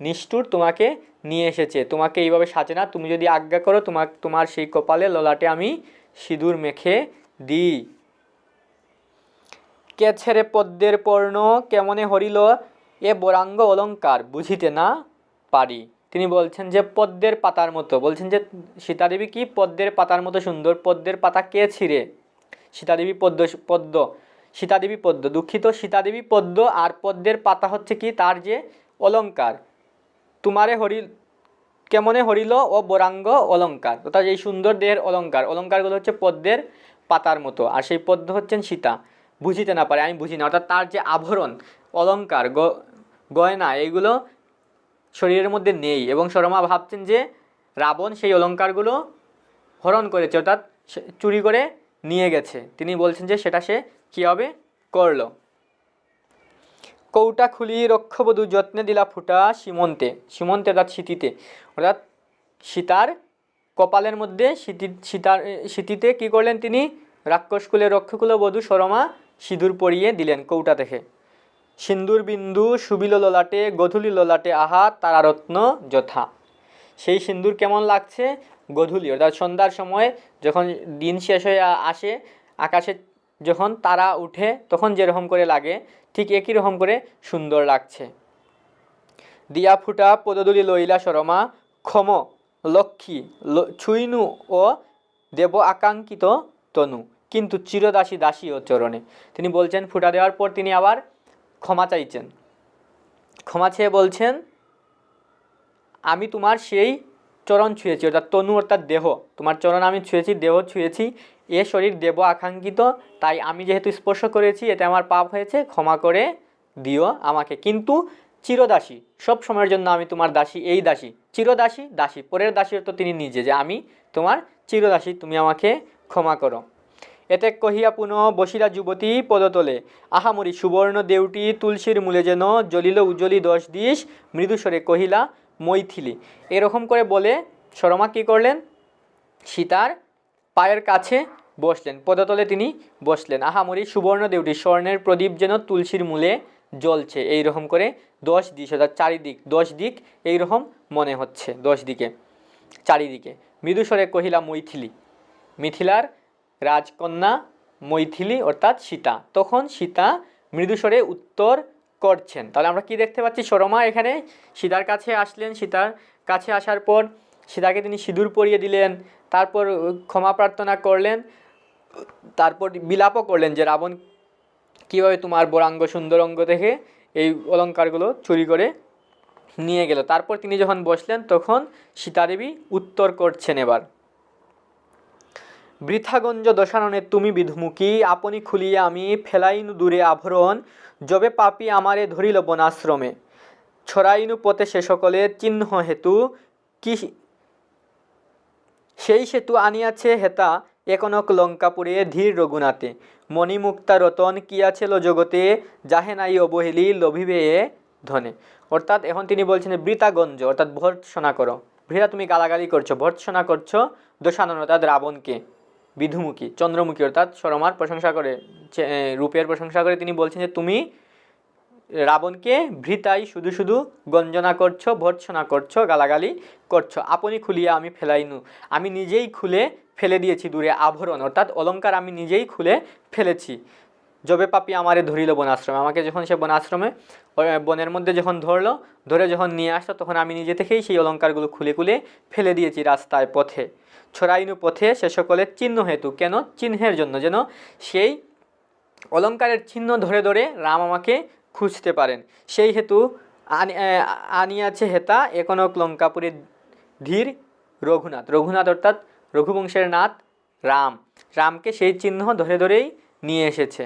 [SPEAKER 1] নিষ্ঠুর তোমাকে নিয়ে এসেছে, তোমাকে এইভাবে সাজে না। তুমি যদি আজ্ঞা করো তোমার সেই কপালে ললাটে আমি সিঁদুর মেখে দিই। কে ছেড়ে পদ্মের পর্ণ কেমনে হরিল এ বরাঙ্গ অলঙ্কার বুঝিতে না পারি। তিনি বলছেন যে পদ্মের পাতার মতো, বলছেন যে সীতাদেবী কি পদ্মের পাতার মতো সুন্দর। পদ্মের পাতা কে ছিঁড়ে? সীতাদেবী পদ্ম সীতাদেবী পদ্ম, দুঃখিত, সীতাদেবী পদ্ম। আর পদ্মের পাতা হচ্ছে কি তার যে অলঙ্কার, তোমারে হরিল কেমনে হরিল ও বরাঙ্গ অলঙ্কার, অর্থাৎ এই সুন্দর দেহের অলঙ্কার, অলঙ্কারগুলো হচ্ছে পদ্মের পাতার মতো। আর সেই পদ্ম হচ্ছেন সীতা, বুঝিতে না পারে, আমি বুঝি না। অর্থাৎ তার যে আভরণ, অলঙ্কার, গয়না, এইগুলো শরীরের মধ্যে নেই। এবং সরমা ভাবছেন যে রাবণ সেই অলঙ্কারগুলো হরণ করেছে, অর্থাৎ চুরি করে নিয়ে গেছে। তিনি বলছেন যে সেটা সে কীভাবে করলো। কৌটা খুলি রক্ষবধূ যত্নে দিলা ফুটা সীমন্তে, সীমন্তে অর্থাৎ স্মৃতিতে, অর্থাৎ সীতার কপালের মধ্যে স্মৃতিতে কী করলেন তিনি? রাক্ষসকুলের রক্ষকুল বধূ সরমা সিঁদুর পরিয়ে দিলেন কৌটা থেকে। সিন্দুর বিন্দু সুবিল ললাটে গধূলি ললাটে আহা তারারত্ন যথা। সেই সিন্দুর কেমন লাগছে? গধূলি অর্থাৎ সন্ধ্যার সময় যখন দিন শেষ হয়ে আসে, আকাশে যখন তারা উঠে তখন যেরকম করে লাগে, ঠিক একই রকম করে সুন্দর লাগছে। দিয়া ফুটা পদদুলি লইলা সরমা ক্ষম লক্ষ্মী ছুইনু ও দেব আকাঙ্ক্ষিত তনু কিন্তু চিরদাসী দাসী ও চরণে। তিনি বলছেন ফুটা দেওয়ার পর তিনি আবার ক্ষমা চাইছেন, ক্ষমা চেয়ে বলছেন আমি তোমার সেই চরণ ছুঁয়েছি, অর্থাৎ তনু অর্থাৎ দেহ, তোমার চরণ আমি ছুঁয়েছি, দেহ ছুঁয়েছি, এ শরীর দেব আকাঙ্ক্ষিত, তাই আমি যেহেতু স্পর্শ করেছি এতে আমার পাপ হয়েছে, ক্ষমা করে দিও আমাকে। কিন্তু চিরদাসী, সব সময়ের জন্য আমি তোমার দাসী, এই দাসী চিরদাসী, দাসী পরের দাসী তো তিনি নিজে, যে আমি তোমার চিরদাসী, তুমি আমাকে ক্ষমা করো। এতে কহিয়া পুনঃ বসিরা যুবতী পদতলে আহামরি সুবর্ণ দেউটি তুলসীর মূলে যেন জ্বলিল উজ্জ্বলি 10 দিশ মৃদুস্বরে কহিলা মৈথিলি। এরকম করে বলে সরমা কী করলেন? সীতার পায়ের কাছে বসলেন, পদতলে তিনি বসলেন। আহামরি সুবর্ণ দেউটি, স্বর্ণের প্রদীপ যেন তুলসীর মূলে জ্বলছে, এইরকম করে 10 দিশ অর্থাৎ চারিদিক, 10 দিক এইরকম মনে হচ্ছে, 10 দিকে চারিদিকে। মৃদুস্বরে কহিলা মৈথিলি, মিথিলার রাজকন্যা মৈথিলি অর্থাৎ সীতা। তখন সীতা মৃদুস্বরে উত্তর করছেন। তাহলে আমরা কি দেখতে পাচ্ছি? সরমা এখানে সীতার কাছে আসলেন, সীতার কাছে আসার পর সীতাকে তিনি সিঁদুর পরিয়ে দিলেন, তারপর ক্ষমা প্রার্থনা করলেন, তারপর বিলাপও করলেন যে রাবণ কীভাবে তোমার বরাঙ্গ সুন্দর অঙ্গ দেখে এই অলঙ্কারগুলো চুরি করে নিয়ে গেল। তারপর তিনি যখন বসলেন তখন সীতাদেবী উত্তর করছেন এবার। বৃথাগঞ্জ দশাননে তুমি বিধুমুখী আপনি খুলিয়া আমি ফেলাইনু দূরে আভরণ যবে পাপি আমারে ধরিল বনাশ্রমে ছড়াইনু পথে সে সকলের চিহ্ন হেতু কি সেই সেতু আনিয়াছে হেতা একনক লঙ্কাপুরে ধীর রঘুনাথে মণিমুক্তা রতন কিয়াছিল জগতে যাহে নাই অবহেলি লভিবে ধনে। অর্থাৎ এখন তিনি বলছেন বৃথাগঞ্জ অর্থাৎ ভর্ৎসনা করো, বৃথা তুমি গালাগালি করছো, ভর্ৎসনা করছো দশানন অর্থাৎ রাবণকে, বিধুমুখী চন্দ্রমুখী অর্থাৎ সরমার প্রশংসা করে, রূপের প্রশংসা করে তিনি বলছেন যে তুমি রাবণকে ভৃতাই শুধু শুধু গঞ্জনা করছো, ভর্ৎসনা করছো, গালাগালি করছো। আপনি খুলিয়া আমি ফেলাইনু, আমি নিজেই খুলে ফেলে দিয়েছি দূরে আভরণ অর্থাৎ অলঙ্কার আমি নিজেই খুলে ফেলেছি। যবে পাপি আমারে ধরিল বনাশ্রমে, আমাকে যখন সে বনাশ্রমে বনের মধ্যে যখন ধরে যখন নিয়ে আসতো তখন আমি নিজে থেকেই সেই অলঙ্কারগুলো খুলে খুলে ফেলে দিয়েছি রাস্তায় পথে। ছড়াইনু পথে সে সকলের চিহ্ন হেতু, কেন? চিহ্নের জন্য, যেন সেই অলঙ্কারের চিহ্ন ধরে ধরে রাম আমাকে খুঁজতে পারেন, সেই হেতু আনিয়াছে হেতা একনক লঙ্কাপুরে ধীর রঘুনাথ, রঘুনাথ অর্থাৎ রঘুবংশের নাথ রাম, রামকে সেই চিহ্ন ধরে ধরেই নিয়ে এসেছে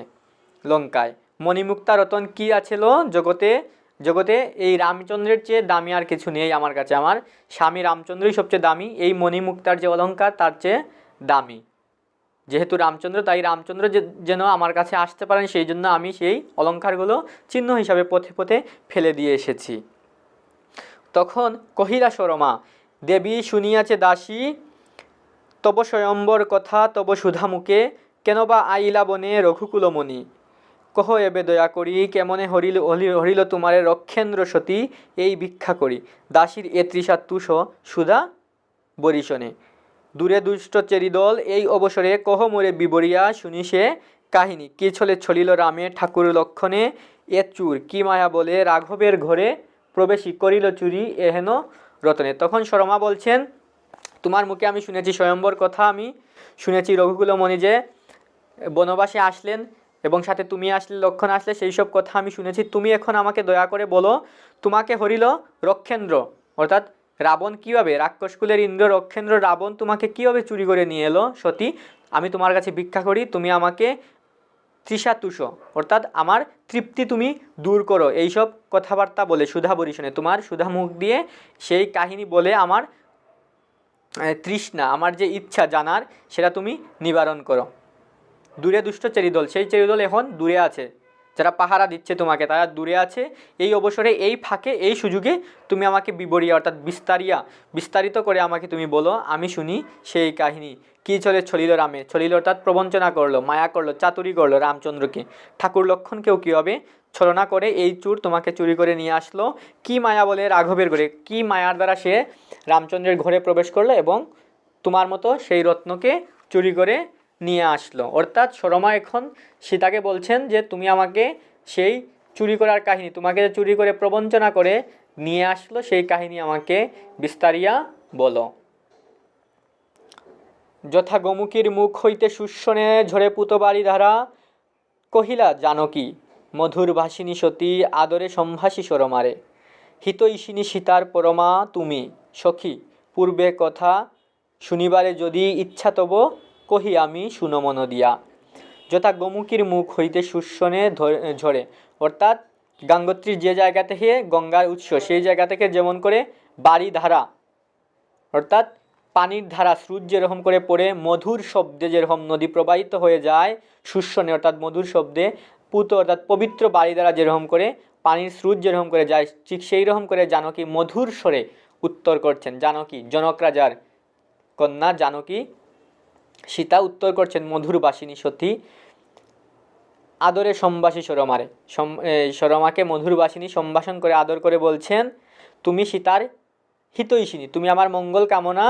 [SPEAKER 1] লঙ্কায়। মণিমুক্তা রতন কি আছিল জগতে, জগতে এই রামচন্দ্রের চেয়ে দামি আর কিছু নেই আমার কাছে, আমার স্বামী রামচন্দ্রই সবচেয়ে দামি, এই মণিমুক্তার যে অলঙ্কার তার চেয়ে দামি। যেহেতু রামচন্দ্র, তাই রামচন্দ্র যেন আমার কাছে আসতে পারেন সেই জন্য আমি সেই অলঙ্কারগুলো চিহ্ন হিসাবে পথে পথে ফেলে দিয়ে এসেছি। তখন কহিলা সরমা দেবী শুনিয়াছে দাসী তব স্বয়ম্বর কথা তব সুধামুখে কেন বা আইলা বনে রঘুকুলমণি কহ এবে দয়া করি কেমনে হরিল তোমারে রক্ষেন্দ্র সতী এই ভিক্ষা করি দাসীর এ তৃষা তুষ সুধা বরিশনে দূরে দুষ্ট চেরিদল এই অবসরে কহ মোরে বিবরিয়া শুনি সে কাহিনী কি ছলে ছলিল রামে ঠাকুর লক্ষণে এ চুর কি মায়া বলে রাঘবের ঘরে প্রবেশী করিল চুরি এহেন রতনে। তখন সরমা বলছেন, তোমার মুখে আমি শুনেছি স্বয়ম্বর কথা, আমি শুনেছি রঘুকুলমণি যে বনবাসে আসলেন এবং সাথে তুমি আসলে, লক্ষণ আসলে, সেই সব কথা আমি শুনেছি। তুমি এখন আমাকে দয়া করে বলো, তোমাকে হরিল রক্ষেন্দ্র অর্থাৎ রাবণ কীভাবে, রাক্ষসকুলের ইন্দ্র রক্ষেন্দ্র রাবণ তোমাকে কীভাবে চুরি করে নিয়ে এলো সতী? আমি তোমার কাছে ভিক্ষা করি, তুমি আমাকে তৃষাতুষ অর্থাৎ আমার তৃপ্তি তুমি দূর করো। এইসব কথাবার্তা বলে সুধা বরিশনে, তোমার সুধা মুখ দিয়ে সেই কাহিনী বলে আমার তৃষ্ণা, আমার যে ইচ্ছা জানার, সেটা তুমি নিবারণ করো। দূরে দুষ্ট চেরিদল, সেই চেরিদল এখন দূরে আছে, যারা পাহারা দিচ্ছে তোমাকে তারা দূরে আছে। এই অবসরে, এই ফাঁকে, এই সুযোগে তুমি আমাকে বিবরিয়া অর্থাৎ বিস্তারিত করে আমাকে তুমি বলো, আমি শুনি সেই কাহিনী। কী চলে ছলিল রামে, ছলিল অর্থাৎ প্রবঞ্চনা করলো, মায়া করলো, চাতুরি করলো রামচন্দ্রকে, ঠাকুর লক্ষণকেও কীভাবে ছলনা করে এই চুর তোমাকে চুরি করে নিয়ে আসলো। কি মায়া বলে রাঘবের ঘরে, কি মায়ার দ্বারা সে রামচন্দ্রের ঘরে প্রবেশ করলো এবং তোমার মতো সেই রত্নকে চুরি করে নিয়ে আসলো। অর্থাৎ সরমা এখন সীতাকে বলছেন যে তুমি আমাকে সেই চুরি করার কাহিনী, তোমাকে চুরি করে প্রবঞ্চনা করে নিয়ে আসলো সেই কাহিনী আমাকে বিস্তারিয়া বলো। যথা গোমুখীর মুখ হইতে শুষ্যনে ঝরে পুতবাড়ি ধারা, কহিলা জানকী মধুর ভাসিনী সতী আদরে সম্ভাসী সরমারে, হিতৈষিনী সীতার পরমা তুমি সখী পূর্বে কথা শুনিবারে যদি ইচ্ছা তব কহি আমি শুনো মন দিয়া। যথা গোমুখীর মুখ হইতে শুষ্যনে ঝরে অর্থাৎ গঙ্গোত্রীর যে জায়গা থেকে গঙ্গার উৎস, সেই জায়গা থেকে যেমন করে বাড়ি ধারা অর্থাৎ পানির ধারা স্রোত যেরকম করে পড়ে, মধুর শব্দে যেরকম নদী প্রবাহিত হয়ে যায় শুষ্যনে অর্থাৎ মধুর শব্দে, পুত অর্থাৎ পবিত্র বাড়ি দ্বারা যেরকম করে পানির স্রোত যেরকম করে যায়, ঠিক সেই রকম করে জানকী মধুর স্বরে উত্তর করছেন। জানকী জনক রাজার কন্যা জানকী সীতা উত্তর করছেন মধুর বাসিনী সতী আদরে সম্ভাসী সরমারে, সরমাকে মধুর বাসিনী সম্ভাষণ করে আদর করে বলছেন, তুমি সীতার হিতৈষিনী, তুমি আমার মঙ্গল কামনা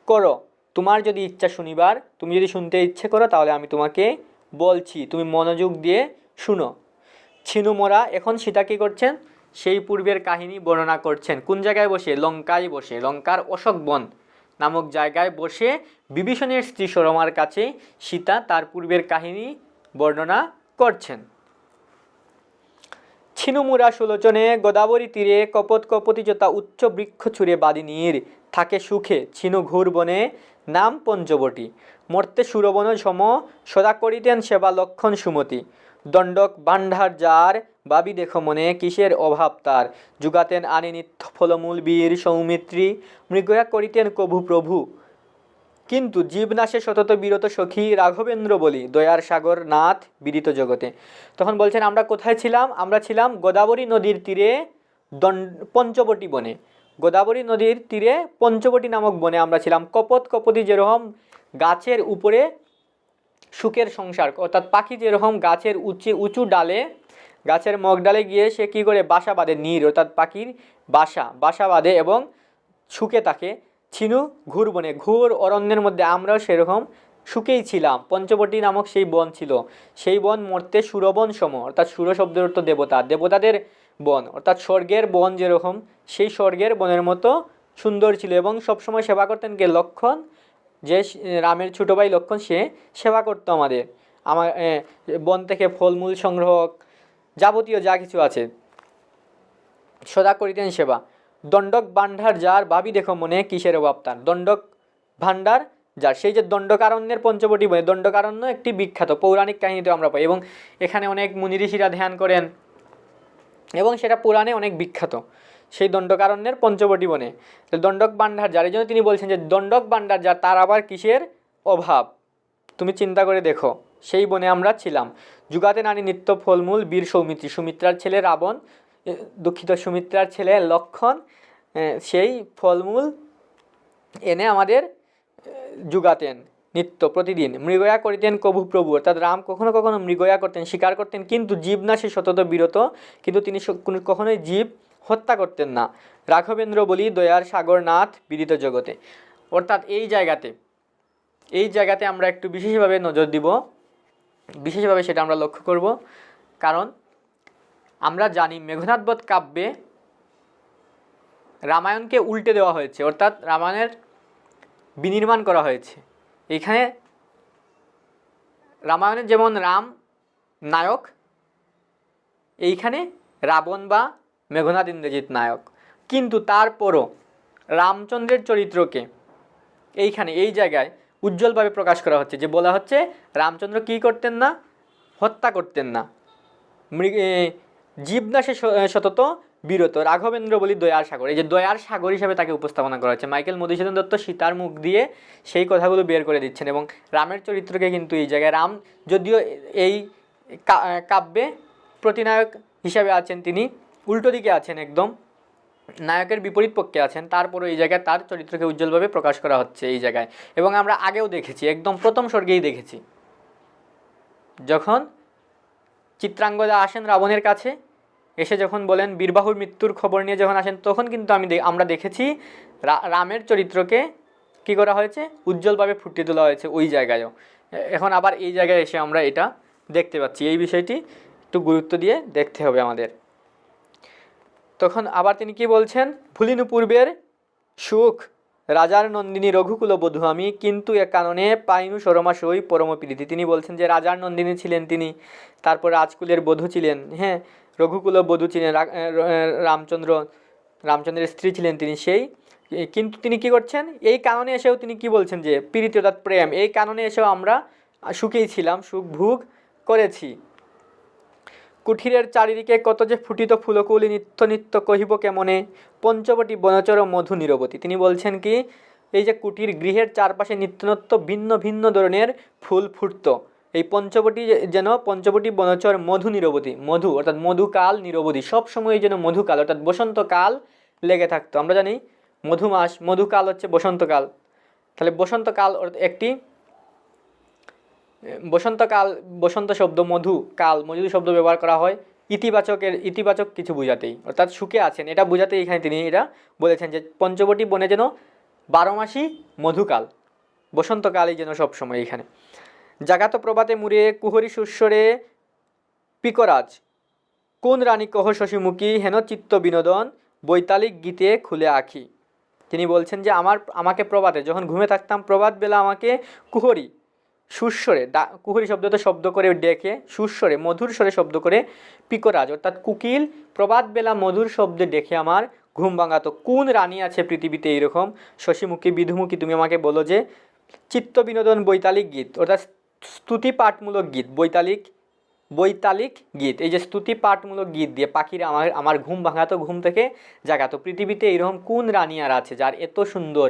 [SPEAKER 1] করো, তোমার যদি ইচ্ছা শুনিবার, তুমি যদি শুনতে ইচ্ছে করো তাহলে আমি তোমাকে বলছি, তুমি মনোযোগ দিয়ে শুনো। ছিনুমোরা এখন সীতা কী করছেন, সেই পূর্বের কাহিনী বর্ণনা করছেন। কোন জায়গায় বসে? লঙ্কায় বসে, লঙ্কার অশোক বন নামক জায়গায় বসে বিভীষণের স্ত্রী সরমার কাছে সীতা তার পূর্বের কাহিনী বর্ণনা করছেন। ছিনুমুরা সুলোচনে গোদাবরী তীরে কপত কপতি যথা উচ্চ বৃক্ষ ছুঁড়ে বাদিনীর, থাকে সুখে ছিনু ঘুর বনে নাম পঞ্চবটি, মর্তে সুরবন সম সদা করিতেন সেবা লক্ষণ সুমতি, দণ্ডক ভাণ্ডার যার বাবি দেখো মনে কিসের অভাব তার, যুগাতেন আনি নিত্য ফলমূল বীর সৌমিত্রী, মৃগয়া করিতেন কভু প্রভু, কিন্তু জীবনাশে সতত বিরত সখী রাঘবেন্দ্র বলি, দয়ার সাগর নাথ বিদিত জগতে। তখন বলছেন আমরা কোথায় ছিলাম? আমরা ছিলাম গোদাবরী নদীর তীরে পঞ্চবটি বনে, গোদাবরী নদীর তীরে পঞ্চবটি নামক বনে আমরা ছিলাম। কপত কপতি যেরকম গাছের উপরে সুখের সংসার, অর্থাৎ পাখি যেরকম গাছের উঁচু ডালে, গাছের মগ ডালে গিয়ে সে কী করে বাসা বাঁধে, নীর অর্থাৎ পাখির বাসা বাঁধে এবং সুখে থাকে। ছিনু ঘুর বনে, ঘুর অরণ্যের মধ্যে আমরাও সেরকম সুখেই ছিলাম। পঞ্চবটি নামক সেই বন ছিল, সেই বন মর্তে সুরবন সম অর্থাৎ সুর শব্দের অর্থ দেবতা, দেবতাদের বন অর্থাৎ স্বর্গের বন যেরকম, সেই স্বর্গের বনের মতো সুন্দর ছিল। এবং সবসময় সেবা করতেন কে? লক্ষণ, যে রামের ছোটো ভাই লক্ষণ, সে সেবা করতো আমাদের, আমার বন থেকে ফলমূল সংগ্রহ, যাবতীয় যা কিছু আছে সদা করিতেন সেবা। দণ্ডক ভাণ্ডার যার ভাবি দেখো মনে কিসের অভাব তার, দণ্ডক ভাণ্ডার যার, সেই যে দণ্ডকারণ্যের পঞ্চবটি বনে, দণ্ডকারণ্য একটি বিখ্যাত পৌরাণিক কাহিনীতে আমরা পাই এবং এখানে অনেক মুনি ঋষিরা ধ্যান করেন এবং সেটা পুরাণে অনেক বিখ্যাত, সেই দণ্ডকারণ্যের পঞ্চবটি বনে। দণ্ডক ভাণ্ডার যার, এই জন্য তিনি বলছেন যে দণ্ডক ভাণ্ডার যার তার আবার কিসের অভাব, তুমি চিন্তা করে দেখো, সেই বনে আমরা ছিলাম। যুগাতে নানি নিত্য ফলমূল বীর সৌমিত্রী, সুমিত্রার ছেলে রাবণ, দুঃখিত সুমিত্রার ছেলে লক্ষণ, সেই ফলমূল এনে আমাদের যুগাতেন নিত্য প্রতিদিন। মৃগয়া করিতেন কভু প্রভু অর্থাৎ রাম কখনো কখনো মৃগয়া করতেন, শিকার করতেন, কিন্তু জীব না সে সতত বিরত, কিন্তু তিনি কখনোই জীব হত্যা করতেন না। রাঘবেন্দ্র বলি দয়ার সাগর নাথ বিদিত জগতে। অর্থাৎ এই জায়গাতে আমরা একটু বিশেষভাবে নজর দিব বিশেষভাবে সেটা আমরা লক্ষ্য করব, কারণ আমরা জানি মেঘনাদ বধ কাব্যে রামায়ণকে উল্টে দেওয়া হয়েছে, অর্থাৎ রামায়ণের বিনির্মাণ করা হয়েছে। এখানে রামায়ণের যেমন রাম নায়ক, এইখানে রাবণ বা মেঘনাদ ইন্দ্রজিৎ নায়ক। কিন্তু তারপরও রামচন্দ্রের চরিত্রকে এইখানে এই জায়গায় উজ্জ্বলভাবে প্রকাশ করা হচ্ছে, যে বলা হচ্ছে রামচন্দ্র কী করতেন না, হত্যা করতেন না, জীবনাশে সতত বিরত, রাঘবেন্দ্র বলি দয়ার সাগর। এই যে দয়ার সাগর হিসাবে তাকে উপস্থাপনা করা হচ্ছে। মাইকেল মধুসূদন দত্ত সীতার মুখ দিয়ে সেই কথাগুলো বের করে দিচ্ছেন, এবং রামের চরিত্রকে কিন্তু এই জায়গায় রাম যদিও এই কাব্যে প্রতিনায়ক হিসাবে আছেন, তিনি উল্টো দিকে আছেন, একদম নায়কের বিপরীত পক্ষে আছেন, তারপরও এই জায়গায় তার চরিত্রকে উজ্জ্বলভাবে প্রকাশ করা হচ্ছে এই জায়গায়। এবং আমরা আগেও দেখেছি, একদম প্রথম স্বর্গেই দেখেছি, যখন চিত্রাঙ্গদা আসেন রাবণের কাছে, এসে যখন বলেন বীরবাহুর মৃত্যুর খবর নিয়ে যখন আসেন, তখন কিন্তু আমরা দেখেছি রামের চরিত্রকে কি করা হয়েছে, উজ্জ্বলভাবে ফুটিয়ে তোলা হয়েছে ওই জায়গায়ও। এখন আবার এই জায়গায় এসে আমরা এটা দেখতে পাচ্ছি। এই বিষয়টি একটু গুরুত্ব দিয়ে দেখতে হবে আমাদের। তখন আবার তিনি কি বলছেন, ভুলিনু পূর্বের সুখ রাজার নন্দিনী রঘুকুল বধূ আমি, কিন্তু এ কারণে পাইনু সরমা সই পরম প্রীতি। তিনি বলছেন যে রাজার নন্দিনী ছিলেন তিনি, তারপর রাজকুলের বধূ ছিলেন, হ্যাঁ, রঘুকুল বধূ ছিলেন, রামচন্দ্রের স্ত্রী ছিলেন তিনি, সেই কিন্তু তিনি কি করছেন, এই কারণে এসেও তিনি কি বলছেন যে প্রীতি অর্থাৎ প্রেম, এই কারণে এসেও আমরা সুখেই ছিলাম, সুখ ভোগ করেছি। কুঠিরের চারিদিকে কত যে ফুটিত ফুলকুলি, নিত্য নিত্য কহিব কেমনে, পঞ্চবটি বনচর মধু নিরবতী। তিনি বলছেন কি, এই যে কুটির গৃহের চারপাশে নিত্যনত্য ভিন্ন ভিন্ন ধরনের ফুল ফুটত, এই পঞ্চবটি যেন পঞ্চবটি বনচর মধু নিরবতী, মধু অর্থাৎ মধুকাল নিরবধি, সবসময় যেন মধুকাল অর্থাৎ বসন্তকাল লেগে থাকতো। আমরা জানি মধু মাস, মধুকাল হচ্ছে বসন্তকাল, তাহলে বসন্তকাল একটি বসন্তকাল, বসন্ত শব্দ, মধু কাল, মধু শব্দ ব্যবহার করা হয় ইতিবাচক কিছু বোঝাতেই, অর্থাৎ সুখে আছেন এটা বোঝাতেই এখানে তিনি এটা বলেছেন যে পঞ্চবটি বনে যেন 12 মাসই মধুকাল, বসন্তকালই যেন সবসময়। এখানে জাগাত প্রভাতে মুরে কুহরি সুস্বরে পিকরাজ, কোন রানী কহ শশীমুখী, হেন চিত্ত বিনোদন বৈতালিক গীতে খুলে আঁখি। তিনি বলছেন যে আমাকে প্রভাতে যখন ঘুমে থাকতাম, প্রভাত বেলা আমাকে কুহরি সুস্বরে, কুহরি শব্দতে শব্দ করে ডেকে, সুস্বরে মধুর স্বরে শব্দ করে পিকরাজ অর্থাৎ কুকিল প্রভাত বেলা মধুর শব্দে ডেকে আমার ঘুম ভাঙাতো। কোন রানী আছে পৃথিবীতে এইরকম শশীমুখী বিধুমুখী, তুমি আমাকে বলো যে। চিত্ত বিনোদন বৈতালিক গীত অর্থাৎ স্তুতি পাঠমূলক গীত, বৈতালিক গীত, এই যে স্তুতি পাঠমূলক গীত দিয়ে পাখিরা আমার ঘুম ভাঙাতো, ঘুম থেকে জাগাতো। পৃথিবীতে এইরকম কোন রানী আর আছে যার এত সুন্দর,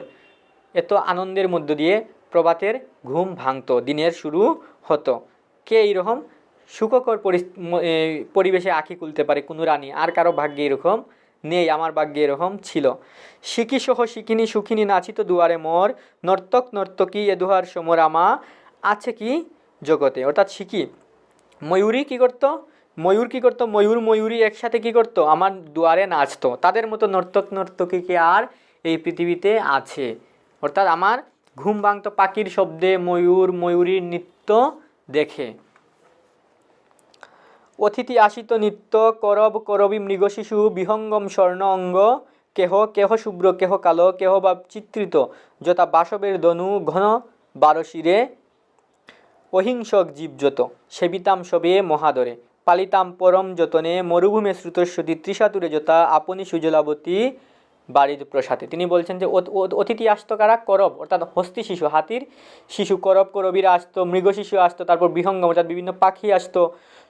[SPEAKER 1] এত আনন্দের মধ্য দিয়ে প্রভাতের ঘুম ভাঙতো, দিনের শুরু হতো। কে এইরকম সুখকর পরিবেশে আঁখি খুলতে পারে, কোনো রানী আর কারো ভাগ্যে এরকম নেই, আমার ভাগ্যে এরকম ছিল। শিখি সহ শিখিনি সুখিনী নাচিত দুয়ারে মোর, নর্তক নর্তকী এ দুহার সমরামা আছে কি জগতে। অর্থাৎ শিখি ময়ূরী কী করতো, ময়ূরী একসাথে কী করতো, আমার দুয়ারে নাচতো। তাদের মতো নর্তক নর্তকীকে আর এই পৃথিবীতে আছে, অর্থাৎ আমার ঘুম ভাঙতো পাখির শব্দে, ময়ূরীর নৃত্য দেখে। অতিথি আসিত নিত্য করবী মৃগশিশু, বিহঙ্গম স্বর্ণ অঙ্গ, কেহ শুভ্র কেহ কালো, কেহ বা চিত্রিত যথা বাসবের ধনু ঘন বারশিরে, অহিংসক জীবযত সেবিতাম সবে মহাদরে, পালিতাম পরম যতনে মরুভূমে শ্রুতস্বতী, ত্রিশাতুরে যথা আপনি সুজলাবতী বাড়ির প্রসাদে। তিনি বলছেন যে অতিথি আসতো কারা, করব অর্থাৎ হস্তি শিশু, হাতির শিশু, করবীরা আসতো, মৃগ শিশু আসতো, তারপর বিহঙ্গম অর্থাৎ বিভিন্ন পাখি আসতো,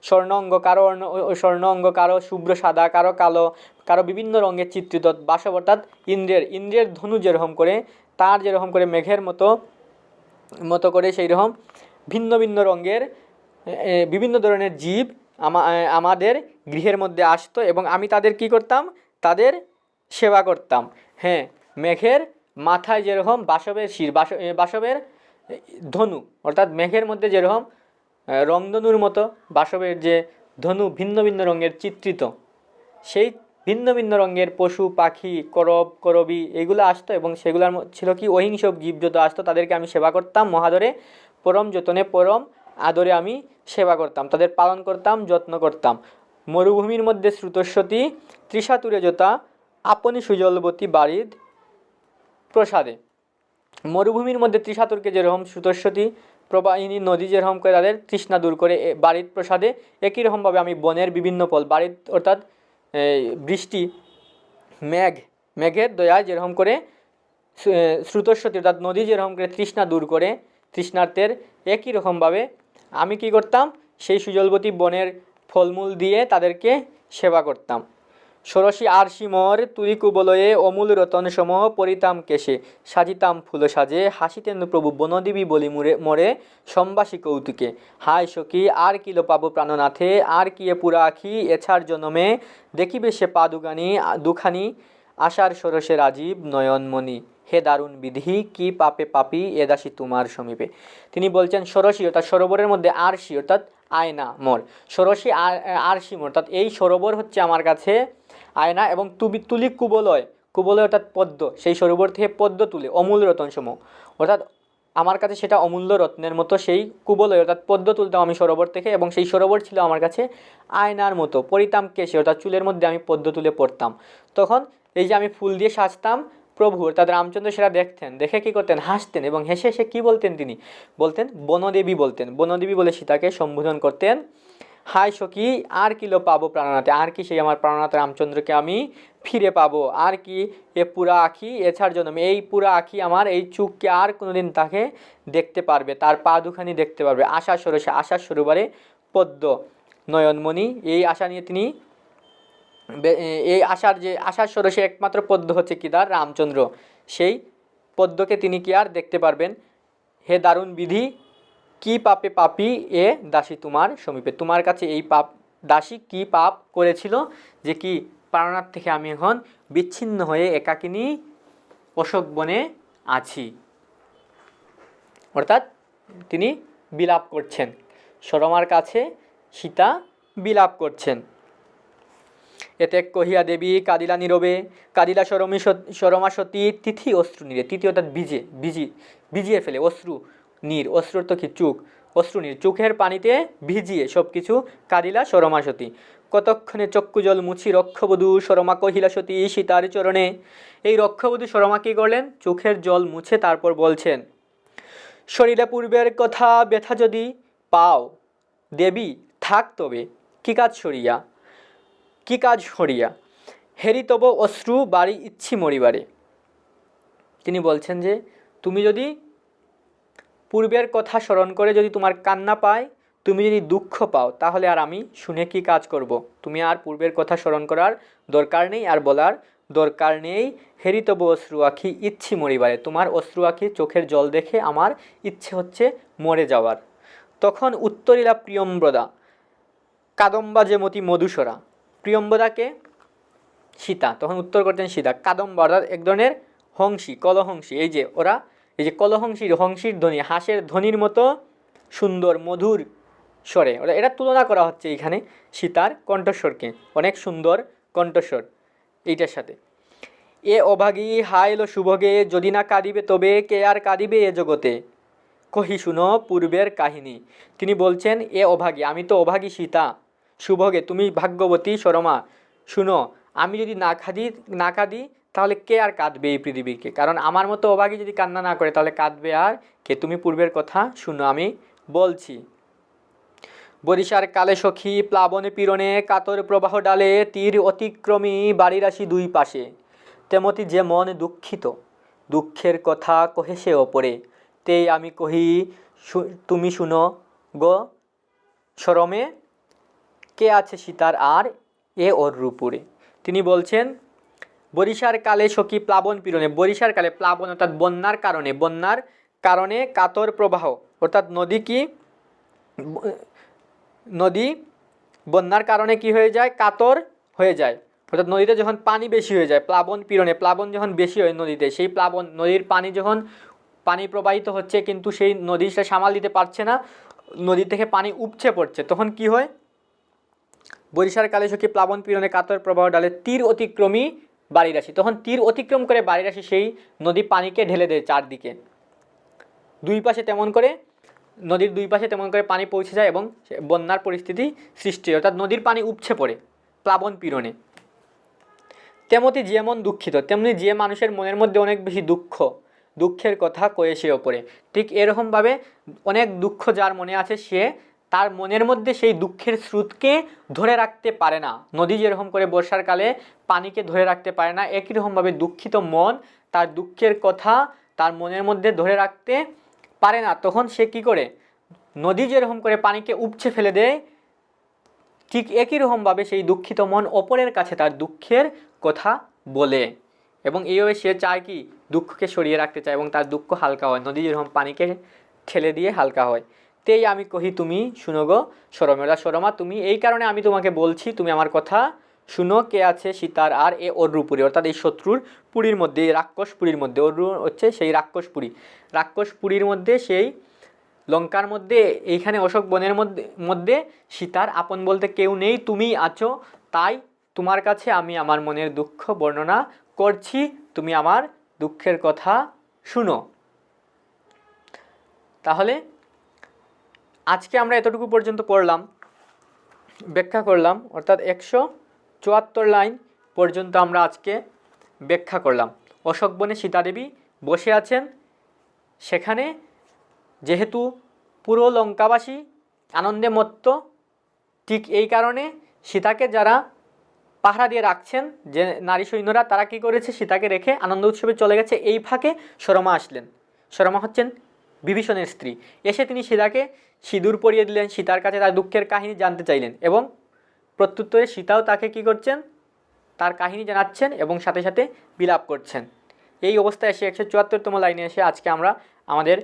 [SPEAKER 1] স্বর্ণাঙ্গ কারো শুভ্র সাদা, কারো কালো, কারো বিভিন্ন রঙের চিত্রিত, বাসব অর্থাৎ ইন্দ্রের ধনু যেরকম করে, তার যেরকম করে মেঘের মতো করে সেই রকম ভিন্ন ভিন্ন রঙের বিভিন্ন ধরনের জীব আমাদের গৃহের মধ্যে আসতো, এবং আমি তাদের কি করতাম, তাদের সেবা করতাম। হ্যাঁ, মেঘের মাথায় যেরকম বাসবের ধনু অর্থাৎ মেঘের মধ্যে যেরকম রংধনুর মতো বাসবের যে ধনু ভিন্ন ভিন্ন রঙের চিত্রিত, সেই ভিন্ন ভিন্ন রঙের পশু পাখি করবী এগুলো আসতো, এবং সেগুলোর ছিল কি অহিংসক জীব যত আসতো, তাদেরকে আমি সেবা করতাম মহাদরে, পরম যতনে পরম আদরে আমি সেবা করতাম, তাদের পালন করতাম, যত্ন করতাম। মরুভূমির মধ্যে স্রোতস্বতী তৃষাতুরে যোতা আপনি সুজলবতী বারিদ প্রসাদে। মরুভূমির মধ্যে তৃষাতুরকে যেরকম স্রোতস্বতী প্রবাহিনী নদী যেরকম করে তাদের তৃষ্ণা দূর করে বারিদ প্রসাদে, একই রকমভাবে আমি বনের বিভিন্ন ফল বারিদ অর্থাৎ বৃষ্টি মেঘের দয়ায় যেরকম করে স্রোতস্বতী অর্থাৎ নদী যেরকম করে তৃষ্ণা দূর করে তৃষ্ণার্তের, একই রকমভাবে আমি কি করতাম, সেই সুজলবতী বনের ফলমূল দিয়ে তাদেরকে সেবা করতাম। ষোড়শী আরশি মর তুলি কুবলয়ে অমূল রতন সম পরিতাম কেশে সাজিতাম ফুল সাজে হাসিতেন প্রভু বনদেবী বলি মরে সম্বাসী কৌতুকে। হায় সখী আর কিলো পাবো প্রাণনাথে আর কি এ পুরা আখি এছাড় জনমে দেখিবে সে পা দুখানি আশার সরসে রাজীব নয়নমণি হে দারুণ বিধি কি পাপে পাপি এ দাসী তোমার সমীপে। তিনি বলছেন ষোড়শী অর্থাৎ সরোবরের মধ্যে আরশি অর্থাৎ আয়না মোর, ষোড়শী আরশি মোর অর্থাৎ এই সরোবর হচ্ছে আমার কাছে আয়না, এবং তুলি কুবলয় অর্থাৎ পদ্ম, সেই সরোবর থেকে পদ্ম তুলে অমূল রতন সম অর্থাৎ আমার কাছে সেটা অমূল্য রত্নের মতো, সেই কুবলয় অর্থাৎ পদ্ম তুলতাম আমি সরোবর থেকে, এবং সেই সরোবর ছিল আমার কাছে আয়নার মতো। পরিতাম কেশে অর্থাৎ চুলের মধ্যে আমি পদ্ম তুলে পড়তাম। তখন এই যে আমি ফুল দিয়ে সাজতাম, প্রভু অর্থাৎ রামচন্দ্র সেটা দেখতেন, দেখে কি করতেন, হাসতেন, এবং হেসে হেসে কী বলতেন, তিনি বলতেন বনদেবী, বলতেন বনদেবী বলে সীতাকে সম্বোধন করতেন। হায় সখী আর কিলো পাবো প্রাণনাথে, আর কি সেই আমার প্রাণনাথ রামচন্দ্রকে আমি ফিরে পাবো, আর কি এ পুরা আখি এছাড় জন্ম, এই পুরা আখি আমার এই চুককে আর কোনোদিন তাকে দেখতে পারবে, তার পা দুখানি দেখতে পারবে। আশা সরসে আশার সরোবরে পদ্ম নয়নমণি, এই আশা নিয়ে তিনি এই আশার সরসে একমাত্র পদ্ম হচ্ছে কি তার রামচন্দ্র, সেই পদ্মকে তিনি কি আর দেখতে পারবেন। হে দারুণ বিধি কি পাপে পাপী এ দাসী তোমার সমীপে, তোমার কাছে এই পাপ দাসী কি পাপ করেছিল যে কি প্রাণনাথ থেকে আমি এখন বিচ্ছিন্ন হয়ে একাকিনী অশোক বনে আছি। অর্থাৎ তিনি বিলাপ করছেন, সরমার কাছে সীতা বিলাপ করছেন। এতে কহিয়া দেবী কাদিলা নীরবে কাদিলা সরমা সতী তিথি অশ্রু নীরে, তিথি অর্থাৎ ভিজিয়ে ফেলে, অশ্রুর তো কি চুক, অশ্রু নীর চোখের পানিতে ভিজিয়ে সব কিছু কাদিলা সরমা সতী। কতক্ষণে চক্ষু জল মুছি রক্ষবধূ সরমা কহিলা সতী সীতার চরণে। এই রক্ষবধূ সরমা কী করলেন, চোখের জল মুছে তারপর বলছেন, শরীরে পূর্বের কথা ব্যথা যদি পাও দেবী থাক তবে কি কাজ সরিয়া হেরি তব অশ্রু বাড়ি ইচ্ছি মরিবারে। তিনি বলছেন যে তুমি যদি পূর্বের কথা স্মরণ করে যদি তোমার কান্না পায়, তুমি যদি দুঃখ পাও, তাহলে আর আমি শুনে কি কাজ করব। তুমি আর পূর্বের কথা স্মরণ করার দরকার নেই, আর বলার দরকার নেই। হেরি তব অশ্রু আখি ইচ্ছি মরিবারে, তোমার অশ্রু আখি চোখের জল দেখে আমার ইচ্ছে হচ্ছে মরে যাওয়ার। তখন উত্তরিলা প্রিয়ম্বদা কাদম্বা যেমতি মধুসরা, প্রিয়ম্বদাকে সীতা তখন উত্তর করতেন সীতা, কাদম্বা অর্থাৎ এক ধরনের হংসী, কলহংসী, এই যে হংসীর ধ্বনি, হাঁসের ধ্বনির মতো সুন্দর মধুর স্বরে, এটা তুলনা করা হচ্ছে এইখানে সীতার কণ্ঠস্বরকে, অনেক সুন্দর কণ্ঠস্বর এইটার সাথে। এ অভাগী হাইল সুভগে যদি না কাঁদিবে তবে কে আর কাঁদিবে এ জগতে, কহি শুনো পূর্বের কাহিনী। তিনি বলছেন এ অভাগী, আমি তো অভাগী সীতা, সুভগে তুমি ভাগ্যবতী সরমা, শুনো আমি যদি না কাঁদি তাহলে কে আর কাঁদবে এই পৃথিবীকে, কারণ আমার মতো অভাগী যদি কান্না না করে তাহলে কাঁদবে আর কে, তুমি পূর্বের কথা শুনো আমি বলছি। বরিশার কালে সখী প্লাবনে পীড়নে কাতর প্রবাহ ডালে তীর অতিক্রমী বাড়ির আসি দুই পাশে, তেমতি যে মন দুঃখিত দুঃখের কথা কহে সে ওপরে, তেই আমি কহি তুমি শুনো গো সরমে কে আছে সীতার আর এ ওর রূপুরে। তিনি বলছেন বরিশার কালে সখী প্লাবন পীড়নে, বরিশার কালে প্লাবন অর্থাৎ বন্যার কারণে কাতর প্রবাহ অর্থাৎ নদী বন্যার কারণে কি হয়ে যায়, কাতর হয়ে যায়, অর্থাৎ নদীতে যখন পানি বেশি হয়ে যায়, প্লাবন পীড়নে, প্লাবন যখন বেশি হয় নদীতে, সেই নদীর পানি যখন প্রবাহিত হচ্ছে কিন্তু সেই নদী সেটা সামাল দিতে পারছে না, নদী থেকে পানি উপচে পড়ছে, তখন কি হয়, বরিশার কালে সখী প্লাবন পীড়নে কাতর প্রবাহ ডালে তীর অতিক্রমী বাড়ির আসি, তখন তীর অতিক্রম করে বাড়ির আসি সেই নদী পানিকে ঢেলে দেয় চারদিকে, দুই পাশে তেমন করে নদীর দুই পাশে তেমন করে পানি পৌঁছে যায় এবং বন্যার পরিস্থিতি সৃষ্টি হয়, অর্থাৎ নদীর পানি উপচে পড়ে প্লাবন পীড়নে। তেমনি যেমন দুঃখিত তেমনি যে মানুষের মনের মধ্যে অনেক বেশি দুঃখের কথা কয়ে সে ওপরে, ঠিক এরকমভাবে অনেক দুঃখ যার মনে আছে সে তার মনের মধ্যে সেই দুঃখের স্রোতকে ধরে রাখতে পারে না। নদী যেরকম করে বর্ষার কালে পানিকে ধরে রাখতে পারে না, একই রকমভাবে দুঃখিত মন তার দুঃখের কথা তার মনের মধ্যে ধরে রাখতে পারে না। তখন সে কি করে, নদী যেরকম করে পানিকে উপচে ফেলে দেয়, ঠিক একই রকমভাবে সেই দুঃখিত মন অপরের কাছে তার দুঃখের কথা বলে এবং এইভাবে সে চায় কি দুঃখকে সরিয়ে রাখতে চায় এবং তার দুঃখ হালকা হয়, নদী যেরকম পানিকে ঠেলে দিয়ে হালকা হয়। তেই আমি কহি তুমি শুনো গো সরমেরা সরমা, তুমি এই কারণে আমি তোমাকে বলছি তুমি আমার কথা শুনো। কে আছে সীতার আর এ অরুপুরী, অর্থাৎ এই শত্রুর পুরীর মধ্যে, রাক্ষসপুরীর মধ্যে, অরু হচ্ছে সেই রাক্ষসপুরীর মধ্যে, সেই লঙ্কার মধ্যে, এইখানে অশোক বনের মধ্যে সীতার আপন বলতে কেউ নেই, তুমি আছো, তাই তোমার কাছে আমি আমার মনের দুঃখ বর্ণনা করছি, তুমি আমার দুঃখের কথা শুনো। তাহলে আজকে আমরা এতটুকু পর্যন্ত পড়লাম, ব্যাখ্যা করলাম, অর্থাৎ 174 লাইন পর্যন্ত আমরা আজকে ব্যাখ্যা করলাম। অশোক বনে সীতাদেবী বসে আছেন, সেখানে যেহেতু পুরো লঙ্কাবাসী আনন্দে মত্ত, ঠিক এই কারণে সীতাকে যারা পাহারা দিয়ে রাখছেন, যে নারী সৈন্যরা, তারা কি করেছে, সীতাকে রেখে আনন্দ উৎসবে চলে গেছে। এই ফাঁকে সরমা আসলেন। সরমা হচ্ছেন বিভীষণের স্ত্রী। এসে তিনি সীতাকে সিঁদুর পরিয়ে দিলেন, সীতার কাছে তার দুঃখের কাহিনী জানতে চাইলেন এবং প্রত্যুত্তরে সীতাও তাকে কি করছেন, তার কাহিনী জানাচ্ছেন এবং সাথে সাথে বিলাপ করছেন। এই অবস্থায় এসে 174তম লাইনে এসে আজকে আমরা আমাদের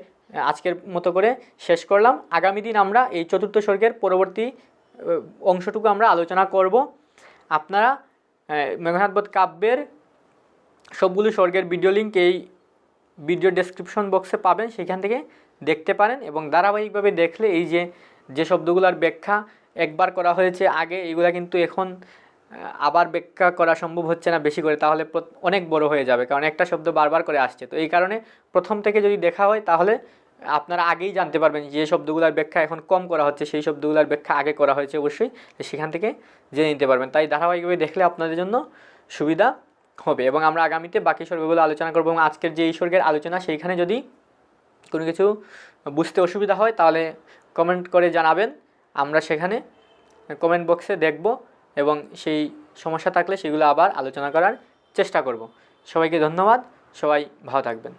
[SPEAKER 1] আজকের মতো করে শেষ করলাম। আগামী দিন আমরা এই চতুর্থ সর্গের পরবর্তী অংশটুকু আমরা আলোচনা করব। আপনারা মেঘনাদ বধ কাব্যের সবগুলো সর্গের ভিডিও লিঙ্ক এই ভিডিও ডেসক্রিপশন বক্সে পাবেন, সেখান থেকে দেখতে পারেন এবং ধারাবাহিকভাবে দেখলে এই যে শব্দগুলোর ব্যাখ্যা একবার করা হয়েছে আগে, এইগুলা কিন্তু এখন আবার ব্যাখ্যা করা সম্ভব হচ্ছে না বেশি করে, তাহলে অনেক বড় হয়ে যাবে, কারণ একটা শব্দ বারবার করে আসছে। তো এই কারণে প্রথম থেকে যদি দেখা হয় তাহলে আপনারা আগেই জানতে পারবেন যে শব্দগুলোর ব্যাখ্যা এখন কম করা হচ্ছে, সেই শব্দগুলোর ব্যাখ্যা আগে করা হয়েছে অবশ্যই, সেখান থেকে জেনে নিতে পারবেন। তাই ধারাবাহিকভাবে দেখলে আপনাদের জন্য সুবিধা হবে এবং আমরা আগামীতে বাকি স্বর্গগুলো আলোচনা করব। এবং আজকের যে এই স্বর্গের আলোচনা, সেইখানে যদি কোনো কিছু বুঝতে অসুবিধা হয় তাহলে কমেন্ট করে জানাবেন, আমরা সেখানে কমেন্ট বক্সে দেখব এবং সেই সমস্যা থাকলে সেগুলো আবার আলোচনা করার চেষ্টা করব। সবাইকে ধন্যবাদ, সবাই ভালো থাকবেন।